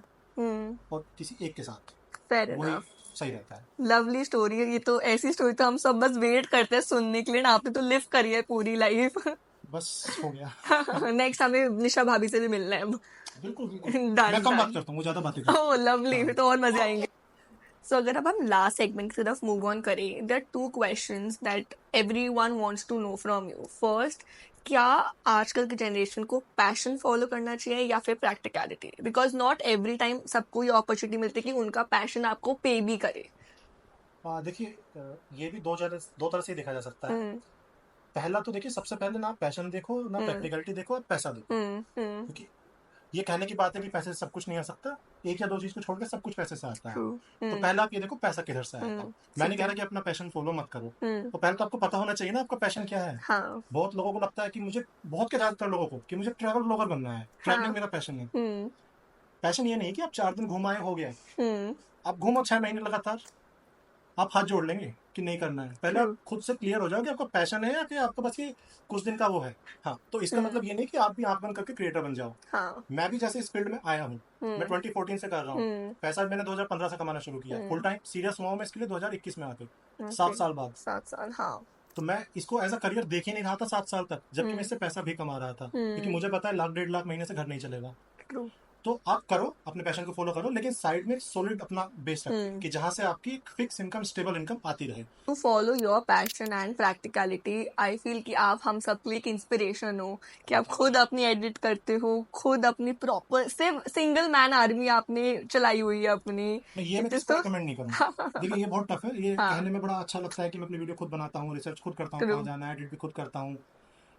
[SPEAKER 1] और किसी एक के साथ
[SPEAKER 2] फेयर
[SPEAKER 1] वही
[SPEAKER 2] इनफ।
[SPEAKER 1] सही रहता है।
[SPEAKER 2] लवली स्टोरी है ये तो, ऐसी स्टोरी तो हम सब बस वेट करते हैं सुनने के लिए ना, आपने तो लिव करी है पूरी लाइफ।
[SPEAKER 1] बस हो गया।
[SPEAKER 2] नेक्स्ट हमें निशा भाभी से भी मिलना है।
[SPEAKER 1] बिल्कुल बिल्कुल। मैं
[SPEAKER 2] डन
[SPEAKER 1] कम बात
[SPEAKER 2] डन।
[SPEAKER 1] करता हूँ, वो ज़्यादा बातें करता
[SPEAKER 2] ओह लवली,
[SPEAKER 1] हाँ।
[SPEAKER 2] तो और मजे आएंगे। सो अगर अब हम लास्ट सेगमेंट की तरफ मूव ऑन करें, there are 2 questions that everyone wants to know from you. First, क्या आजकल की जनरेशन को पैशन फॉलो करना चाहिए या फिर practicality? Because not every time सबको ये अपॉर्चुनिटी मिलती है कि उनका पैशन आपको पे भी करे।
[SPEAKER 1] देखिए ये भी 2 तरह से देखा जा सकता है। पहला तो देखिए, सबसे पहले ना आप पैशन देखो, ना प्रैक्टिकलिटी देखो, आप पैसा देखो। क्योंकि ये कहने की बात है कि पैसे से सब कुछ नहीं आ सकता, एक या दो चीज को छोड़कर सब कुछ पैसे से आता है। तो पहला आप ये देखो पैसा किधर से आएगा। मैं नहीं कह रहा कि अपना पैशन फॉलो मत करो, तो पहले तो आपको पता होना चाहिए ना आपका पैशन क्या है।
[SPEAKER 2] हाँ।
[SPEAKER 1] बहुत लोगों को लगता है कि मुझे, बहुत के ज्यादातर लोगों को, कि मुझे ट्रैवल ब्लॉगर बनना है, ट्रैवलिंग मेरा पैशन है। पैशन ये नहीं कि आप 4 दिन घुमाए हो गया, आप घूमो 6 महीने लगातार, आप हाथ जोड़ लेंगे कि नहीं करना है। पहले आप खुद से क्लियर हो जाओ कि आपका पैशन है या कि आपका बस ये कुछ दिन का वो है। हाँ, तो इसका मतलब ये नहीं कि आप भी आंख बंद करके क्रिएटर बन जाओ।
[SPEAKER 2] हाँ।
[SPEAKER 1] मैं भी जैसे इस फील्ड में आया हूँ, मैं 2014 से कर रहा हूँ। पैसा मैंने 2015 से कमाना शुरू किया, फुल टाइम सीरियस हुआ हूँ मैं इसके लिए 2021 में आके, 7 साल बाद।
[SPEAKER 2] 7 साल। हाँ।
[SPEAKER 1] तो मैं इसको एज अ करियर देख ही नहीं रहा था 7 साल तक, जबकि मैं इससे पैसा भी कमा रहा था, क्योंकि मुझे पता है 1-1.5 लाख महीने से घर नहीं चलेगा। तो आप करो, अपने पैशन को फॉलो करो, लेकिन साइड में सॉलिड अपना बेस रखो कि जहां से आपकी फिक्स इनकम, स्टेबल इनकम आती रहे।
[SPEAKER 2] To follow your passion and practicality, I feel कि आप हम सब के लिए एक इंस्पिरेशन हो, कि आप खुद अपनी एडिट करते हो, खुद अपनी प्रॉपर सिर्फ सिंगल मैन आर्मी आपने चलाई हुई है अपनी।
[SPEAKER 1] ये मैं किसको रिकमेंड नहीं करूँगा। देखिए ये बहुत टफ है, ये कहने में बड़ा अच्छा लगता है कि मैं अपनी वीडियो खुद बनाता हूँ, रिसर्च खुद करता हूँ, कहाँ जाना है, एडिट भी खुद करता हूँ,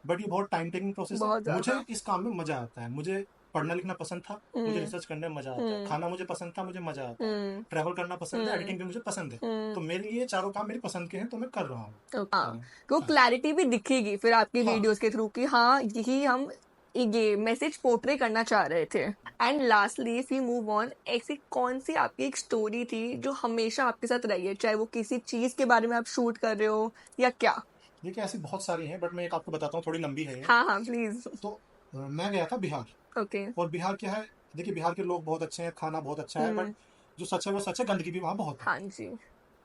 [SPEAKER 1] बट ये बहुत टाइम टेकिंग प्रोसेस है। मुझे इस काम में मजा आता है, मुझे पढ़ना लिखना पसंद था, मुझे रिसर्च करने में मजा आता है, खाना मुझे पसंद था, मुझे मजा आता है, ट्रैवल करना पसंद है, एडिटिंग भी मुझे पसंद है। तो मेरे लिए चारों काम मेरी पसंद के हैं, तो मैं कर रहा हूँ।
[SPEAKER 2] तो क्लैरिटी भी दिखेगी फिर आपकी वीडियोस के थ्रू कि हाँ यही हम ये मैसेज पोर्ट्रे करना चाह रहे थे। And lastly if you move on, ऐसी कौन सी आपकी एक स्टोरी थी जो हमेशा आपके साथ रही है, चाहे वो किसी चीज के बारे में आप शूट कर रहे हो या क्या?
[SPEAKER 1] देखिए ऐसी बहुत सारी हैं, बट मैं एक आपको बताता हूँ, थोड़ी लंबी है ये।
[SPEAKER 2] हाँ प्लीज।
[SPEAKER 1] तो मैं गया था बिहार।
[SPEAKER 2] ओके।
[SPEAKER 1] और बिहार क्या है, देखिए बिहार के लोग बहुत अच्छे हैं, खाना बहुत अच्छा है, बट जो सच है वो सच है, गंदगी भी वहाँ बहुत है।
[SPEAKER 2] हाँ जी।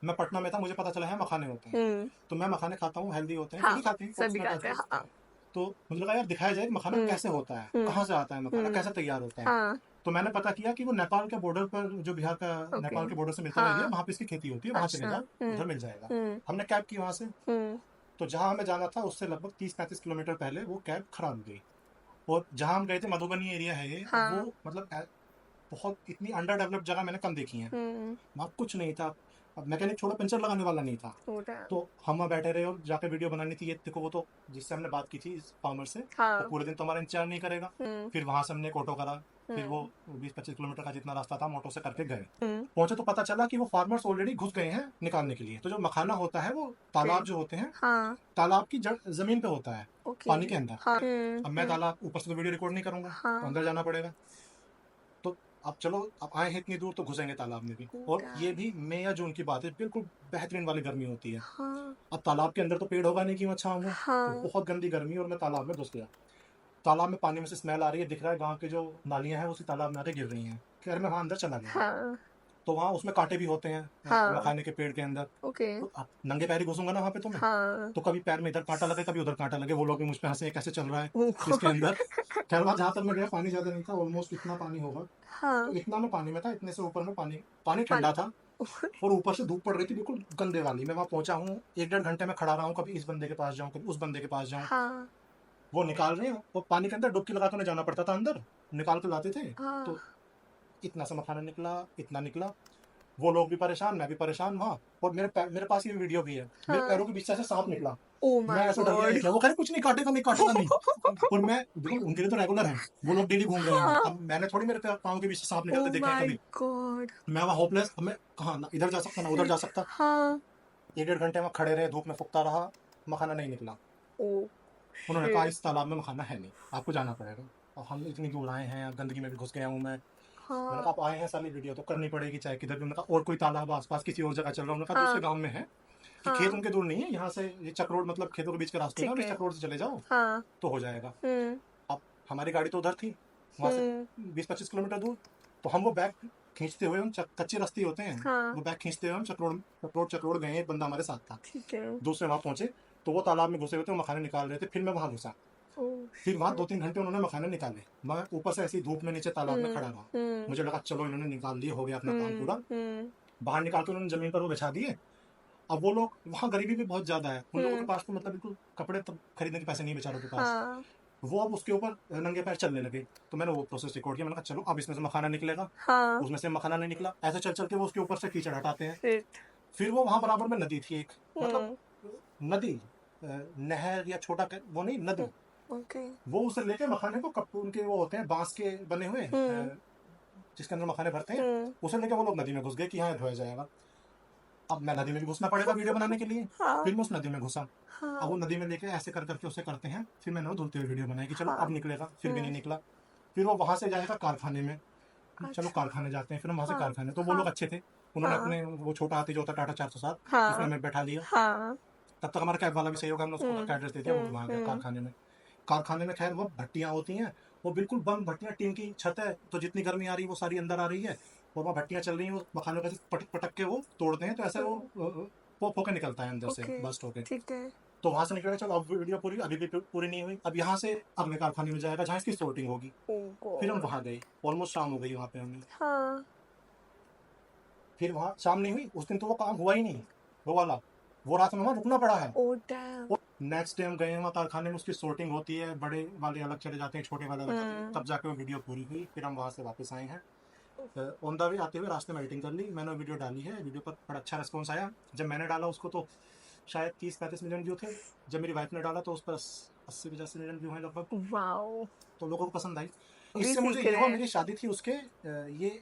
[SPEAKER 1] मैं पटना में था, मुझे पता चला है मखाने होते हैं, तो मैं मखाने खाता हूँ, हेल्दी होते हैं,
[SPEAKER 2] हाँ,
[SPEAKER 1] सभी खाते हैं,
[SPEAKER 2] सभी
[SPEAKER 1] उसमें
[SPEAKER 2] खाते हैं। हाँ।
[SPEAKER 1] तो मुझे लगा यार दिखाया जाए मखाना कैसे होता है, कहाँ से आता है मखाना, कैसे तैयार होता है।
[SPEAKER 2] हाँ।
[SPEAKER 1] तो मैंने पता किया कि वो नेपाल के बॉर्डर पर, जो बिहार का
[SPEAKER 2] ओके।
[SPEAKER 1] नेपाल के बॉर्डर से मिलता एरिया,
[SPEAKER 2] हाँ।
[SPEAKER 1] वहाँ पे इसकी खेती होती है, वहाँ चले
[SPEAKER 2] अच्छा।
[SPEAKER 1] जाओ, उधर मिल जाएगा।
[SPEAKER 2] हम्म।
[SPEAKER 1] हमने कैब की वहाँ से,
[SPEAKER 2] हम्म।
[SPEAKER 1] तो जहाँ हमें जाना था उससे लगभग 30-35 किलोमीटर पहले वो कैब खराब हो गई। और जहाँ हम गए थे, मधुबनी एरिया है ये, अब वो
[SPEAKER 2] हाँ।
[SPEAKER 1] मतलब बहुत इतनी अंडर डेवलप्ड जगह मैंने कम देखी है,
[SPEAKER 2] हम्म।
[SPEAKER 1] वहाँ कुछ नहीं था। अब मैकेनिक छोड़ा, पंचर लगाने वाला नहीं था।
[SPEAKER 2] होता है।
[SPEAKER 1] तो हम वहाँ बैठे रहे और जाके वीडियो बनानी थी। ये देखो, वो तो जिससे हमने बात की थी इस फार्मर से, वो
[SPEAKER 2] हाँ।
[SPEAKER 1] पूरे दिन तो हमारा इंतजार नहीं करेगा।
[SPEAKER 2] हम्म।
[SPEAKER 1] फिर वहां से हमने एक ऑटो करा, फिर वो
[SPEAKER 2] हम्म।
[SPEAKER 1] 20-25 किलोमीटर का जितना रास्ता था ऑटो से करके गए।
[SPEAKER 2] हम्म।
[SPEAKER 1] पहुंचे तो पता चला कि वो फार्मर्स ऑलरेडी घुस गए हैं निकालने के लिए। तो जो मखाना होता है वो तालाब जो होते हैं,
[SPEAKER 2] हाँ।
[SPEAKER 1] तालाब की जड़ जमीन पे होता है,
[SPEAKER 2] ओके।
[SPEAKER 1] पानी के अंदर।
[SPEAKER 2] हाँ।
[SPEAKER 1] अब मैं तालाब ऊपर से तो वीडियो रिकॉर्ड नहीं करूंगा, तो
[SPEAKER 2] हाँ।
[SPEAKER 1] अंदर जाना पड़ेगा। तो अब चलो, अब आए हैं इतनी दूर तो घुसेंगे तालाब में भी। और ये भी मई या जून की बात है, बिल्कुल बेहतरीन वाली गर्मी होती है।
[SPEAKER 2] हाँ।
[SPEAKER 1] अब तालाब के अंदर तो पेड़ होगा नहीं कि मैं छाऊंगा, तो
[SPEAKER 2] हाँ।
[SPEAKER 1] बहुत गंदी गर्मी, और मैं तालाब में घुस गया। तालाब में पानी में से स्मेल आ रही है, दिख रहा है गांव के जो नालियां हैं उसी तालाब में आके गिर रही हैं। खैर मैं वहां अंदर चला गया,
[SPEAKER 2] हाँ।
[SPEAKER 1] तो वहां उसमें कांटे भी होते हैं,
[SPEAKER 2] हाँ।
[SPEAKER 1] मखाने के पेड़ के अंदर।
[SPEAKER 2] ओके।
[SPEAKER 1] तो अब नंगे पैर ही घुसूंगा ना वहां पे, तो मैं
[SPEAKER 2] हाँ।
[SPEAKER 1] तो कभी पैर में इधर कांटा लगे, कभी उधर कांटा लगे। वो लोग भी मुझ पे हंसे, कैसे चल रहा है
[SPEAKER 2] ओ
[SPEAKER 1] इसके
[SPEAKER 2] गॉड।
[SPEAKER 1] अंदर। खैर वहां जहां तक मैं गया पानी ज्यादा नहीं था, ऑलमोस्ट इतना पानी होगा, तो
[SPEAKER 2] हाँ।
[SPEAKER 1] इतना में पानी में था, इतने से ऊपर में पानी, पानी
[SPEAKER 2] पानी।
[SPEAKER 1] ठंडा था। और ऊपर से धूप पड़ रही थी बिल्कुल गंदे वाली। मैं वहां पहुंचा हूँ, 1-1.5 घंटे में खड़ा रहा हूँ, कभी इस बंदे के पास जाऊँ, कभी उस बंदे के पास जाऊँ।
[SPEAKER 2] हाँ।
[SPEAKER 1] वो निकाल रहे हैं, वो पानी के अंदर डुबकी लगा कर जाना पड़ता था, अंदर निकाल के लाते थे।
[SPEAKER 2] हाँ।
[SPEAKER 1] तो इतना सा मखाना निकला, इतना निकला। वो लोग भी परेशान, मैं भी परेशान वहां। और मेरे पास ये वीडियो भी है, मेरे
[SPEAKER 2] हाँ।
[SPEAKER 1] पैरों के बीच से ऐसे सांप निकला।
[SPEAKER 2] ओ
[SPEAKER 1] मैं
[SPEAKER 2] माय
[SPEAKER 1] ऐसा डर गया,
[SPEAKER 2] गॉड।
[SPEAKER 1] ये क्या? वो कह रहे कुछ नहीं, काटेगा नहीं, काटेगा नहीं। और मैं देखो, उनके लिए तो रेगुलर है, वो लोग डेली घूम रहे हैं।
[SPEAKER 2] हाँ।
[SPEAKER 1] अब मैंने थोड़ी मेरे पाँव के बीच से सांप
[SPEAKER 2] ओ
[SPEAKER 1] निकलते देखे हैं
[SPEAKER 2] माय
[SPEAKER 1] कभी।
[SPEAKER 2] गॉड।
[SPEAKER 1] मैं वहां होपलेस, अब मैं कहाँ, ना इधर जा सकता ना उधर जा सकता।
[SPEAKER 2] हाँ।
[SPEAKER 1] 1-1.5 घंटे में खड़े रहे, धूप में फुकता रहा, मखाना नहीं निकला।
[SPEAKER 2] ओ
[SPEAKER 1] उन्होंने कहा
[SPEAKER 2] शिट।
[SPEAKER 1] इस तालाब में मखाना है नहीं, आपको जाना पड़ेगा। अब हम इतनी दूर आए हैं, गंदगी में भी घुस गया हूँ मैं। मैंने कहा
[SPEAKER 2] हाँ।
[SPEAKER 1] आप आए हैं, सारी वीडियो तो करनी पड़ेगी चाहे किधर भी। मैंने कहा और कोई तालाब आसपास किसी और जगह चल रहा हूँ, मैंने कहा दूसरे
[SPEAKER 2] हाँ।
[SPEAKER 1] गांव में है, कि खेत
[SPEAKER 2] हाँ।
[SPEAKER 1] उनके दूर नहीं है, यहाँ से ये चक रोड, मतलब खेतों के बीच के रास्ते ना,
[SPEAKER 2] ठीक
[SPEAKER 1] इस
[SPEAKER 2] है।
[SPEAKER 1] चक रोड से चले जाओ
[SPEAKER 2] हाँ।
[SPEAKER 1] तो हो जाएगा।
[SPEAKER 2] हम्म।
[SPEAKER 1] अब हमारी गाड़ी तो उधर थी, वहां से 20-25 किलोमीटर दूर। तो हम वो बैग खींचते हुए, हम कच्चे रास्ते होते हैं,
[SPEAKER 2] हाँ।
[SPEAKER 1] वो बैग खींचते हुए हम चक रोड गए। एक बंदा हमारे साथ था,
[SPEAKER 2] ठीक है।
[SPEAKER 1] दूसरे वहां पहुंचे, तो वो तालाब में घुसे हुए थे, वो मखाने निकाल रहे थे। फिर मैं वहां घुसा,
[SPEAKER 2] ओ
[SPEAKER 1] फिर वहां 2-3 घंटे उन्होंने मखाने निकाले। मैं ऊपर से ऐसी धूप में नीचे तालाब में खड़ा रहा। मुझे लगा चलो इन्होंने निकाल लिए, हो गया अपना काम पूरा। बाहर निकाल के उन्होंने जमीन पर वो बिछा दिए। अब वो लोग, वहाँ गरीबी भी बहुत ज्यादा है उन लोगों के पास, तो मतलब बिल्कुल कपड़े तब खरीदने के पैसे नहीं बेचारों के पास।
[SPEAKER 2] हाँ।
[SPEAKER 1] वो अब उसके ऊपर नंगे पैर चलने लगे। तो मैंने वो प्रोसेस रिकॉर्ड किया। मैंने कहा चलो अब इसमें से मखाना निकलेगा,
[SPEAKER 2] हाँ।
[SPEAKER 1] उसमें से मखाना नहीं निकला। ऐसे चल चल के वो उसके ऊपर से कीचड़ हटाते हैं।
[SPEAKER 2] शिट।
[SPEAKER 1] फिर वो वहां बराबर में नदी थी एक, मतलब
[SPEAKER 2] हम्म।
[SPEAKER 1] नदी, नहर या छोटा वो नहीं, नदी।
[SPEAKER 2] ओके।
[SPEAKER 1] वो उसे लेके मखाने को, कप उनके वो होते हैं बांस के बने हुए, जिसके अंदर मखाने भरते हैं, उसे लेके वो लोग नदी में घुस गए कि यहाँ धोया जाएगा। अब मैं नदी में भी घुसना पड़ेगा वीडियो बनाने के लिए।
[SPEAKER 2] हाँ।
[SPEAKER 1] फिर मैं उस नदी में घुसा।
[SPEAKER 2] हाँ।
[SPEAKER 1] अब वो नदी में लेके ऐसे कर करके उसे करते हैं। फिर मैंने वो धुलते हुए वीडियो बनाई कि चलो
[SPEAKER 2] हाँ।
[SPEAKER 1] अब निकलेगा, फिर भी नहीं निकला। फिर वो वहां से जाएगा कारखाने में, चलो
[SPEAKER 2] अच्छा।
[SPEAKER 1] कारखाने जाते हैं। फिर हम वहां से
[SPEAKER 2] हाँ।
[SPEAKER 1] कारखाने, तो वो लोग अच्छे थे, उन्होंने
[SPEAKER 2] हाँ।
[SPEAKER 1] अपने वो छोटा हाथी जो होता टाटा 407,
[SPEAKER 2] हाँ।
[SPEAKER 1] उसमें हमें बैठा लिया।
[SPEAKER 2] हाँ।
[SPEAKER 1] तब तक हमारा कैब वाला भी सही होगा, हमने उसको घर का एड्रेस दे दिया, वो वहां गया कारखाने में। कारखाने में खैर वो भट्टियां होती हैं, वो बिल्कुल बंद भट्टियां, टीन की छत है, तो जितनी गर्मी आ रही है वो सारी अंदर आ रही है। और वहाँ भट्टियां चल रही हैं, वो मखानों का पटक पटक के वो तोड़ते हैं, तो ऐसे वो पोप होकर निकलता है अंदर से,
[SPEAKER 2] ओके।
[SPEAKER 1] बस्ट होके।
[SPEAKER 2] ठीक है।
[SPEAKER 1] तो वहां से निकलेगा। चलो अब वीडियो पूरी, अभी भी पूरी नहीं हुई। अब यहाँ से अगले कारखाने में जाएगा जहाँ इसकी सोर्टिंग होगी।
[SPEAKER 2] ओ
[SPEAKER 1] फिर हम
[SPEAKER 2] गॉड।
[SPEAKER 1] वहां गए, ऑलमोस्ट शाम हो गई वहां पे हमें।
[SPEAKER 2] हाँ।
[SPEAKER 1] फिर वहां शाम नहीं हुई, उस दिन तो वो काम हुआ ही नहीं, वो वाला, वो रात में वहां रुकना पड़ा है।
[SPEAKER 2] Oh damn.
[SPEAKER 1] नेक्स्ट डे हम गए वहाँ कारखाने में, उसकी सोर्टिंग होती है, बड़े वाले अलग चले जाते हैं, छोटे वाले अलग जाते हैं, तब जाके वो वीडियो पूरी हुई। फिर हम वहाँ से वापस आए हैं। ऑन द वे आते हुए रास्ते में एडिटिंग कर ली मैंने, वीडियो डाली है। वीडियो पर बड़ा अच्छा रिस्पॉन्स आया। जब मैंने डाला उसको तो शायद 30-35 मिलियन व्यू थे। जब मेरी वाइफ ने डाला तो उस पर 80-85 मिलियन व्यू हैं लगभग।
[SPEAKER 2] वाओ।
[SPEAKER 1] तो लोगों को पसंद आई।
[SPEAKER 2] भी
[SPEAKER 1] इससे मुझे
[SPEAKER 2] सीख
[SPEAKER 1] ये
[SPEAKER 2] रहे
[SPEAKER 1] हुआ,
[SPEAKER 2] हैं।
[SPEAKER 1] मेरी शादी थी उसके ये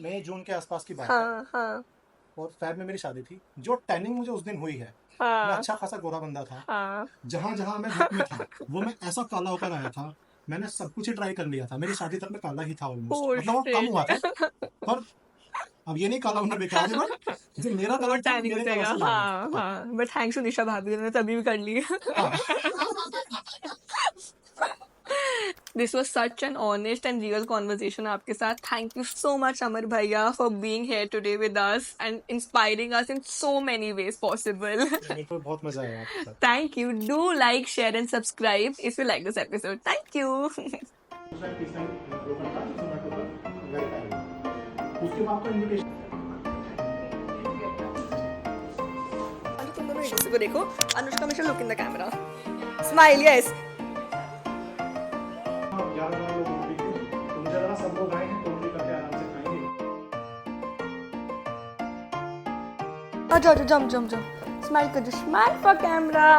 [SPEAKER 1] मई जून के आसपास की बात है।
[SPEAKER 2] हाँ। हाँ।
[SPEAKER 1] और फैब में मेरी शादी थी। जो टैनिंग मुझे उस दिन हुई है, मैं
[SPEAKER 2] हाँ।
[SPEAKER 1] अच्छा खासा गोरा बंदा था।
[SPEAKER 2] हाँ।
[SPEAKER 1] जहां जहां मैं धूप में था वो मैं ऐसा काला होकर आया था। मैंने सब कुछ ही ट्राई कर लिया था, मेरी शादी तक में काला ही था ऑलमोस्ट,
[SPEAKER 2] ओ
[SPEAKER 1] मतलब वो कम हुआ था।
[SPEAKER 2] शिट।
[SPEAKER 1] पर अब ये नहीं काला होना बेकार है, बट जो मेरा
[SPEAKER 2] वो
[SPEAKER 1] कलर था
[SPEAKER 2] टैनिंग
[SPEAKER 1] मेरे
[SPEAKER 2] हो
[SPEAKER 1] कलर
[SPEAKER 2] जाएगा।
[SPEAKER 1] से ज्यादा
[SPEAKER 2] हाँ।
[SPEAKER 1] था।
[SPEAKER 2] हाँ बट थैंक्स टू निशा भाभी ने तभी भी कर ली।
[SPEAKER 1] हाँ।
[SPEAKER 2] This was such an honest and real conversation आपके साथ. थैंक यू सो मच अमर भैया for being here today with us and inspiring us in so many ways possible.
[SPEAKER 1] मेरे को बहुत मजा आया आपके साथ.
[SPEAKER 2] Thank you. Do like, share, and subscribe if you like this episode. Thank you.
[SPEAKER 1] उसके बाद तो इनविटेशन.
[SPEAKER 2] तुम दोनों एक दूसरे को देखो. Anushka Mishra look in the camera. Smile. Yes.
[SPEAKER 1] 11 लोग भी थे. तुम जरा सब लोग आए हैं तो भी करके आराम से खाएंगे.
[SPEAKER 2] जम. Smile for camera.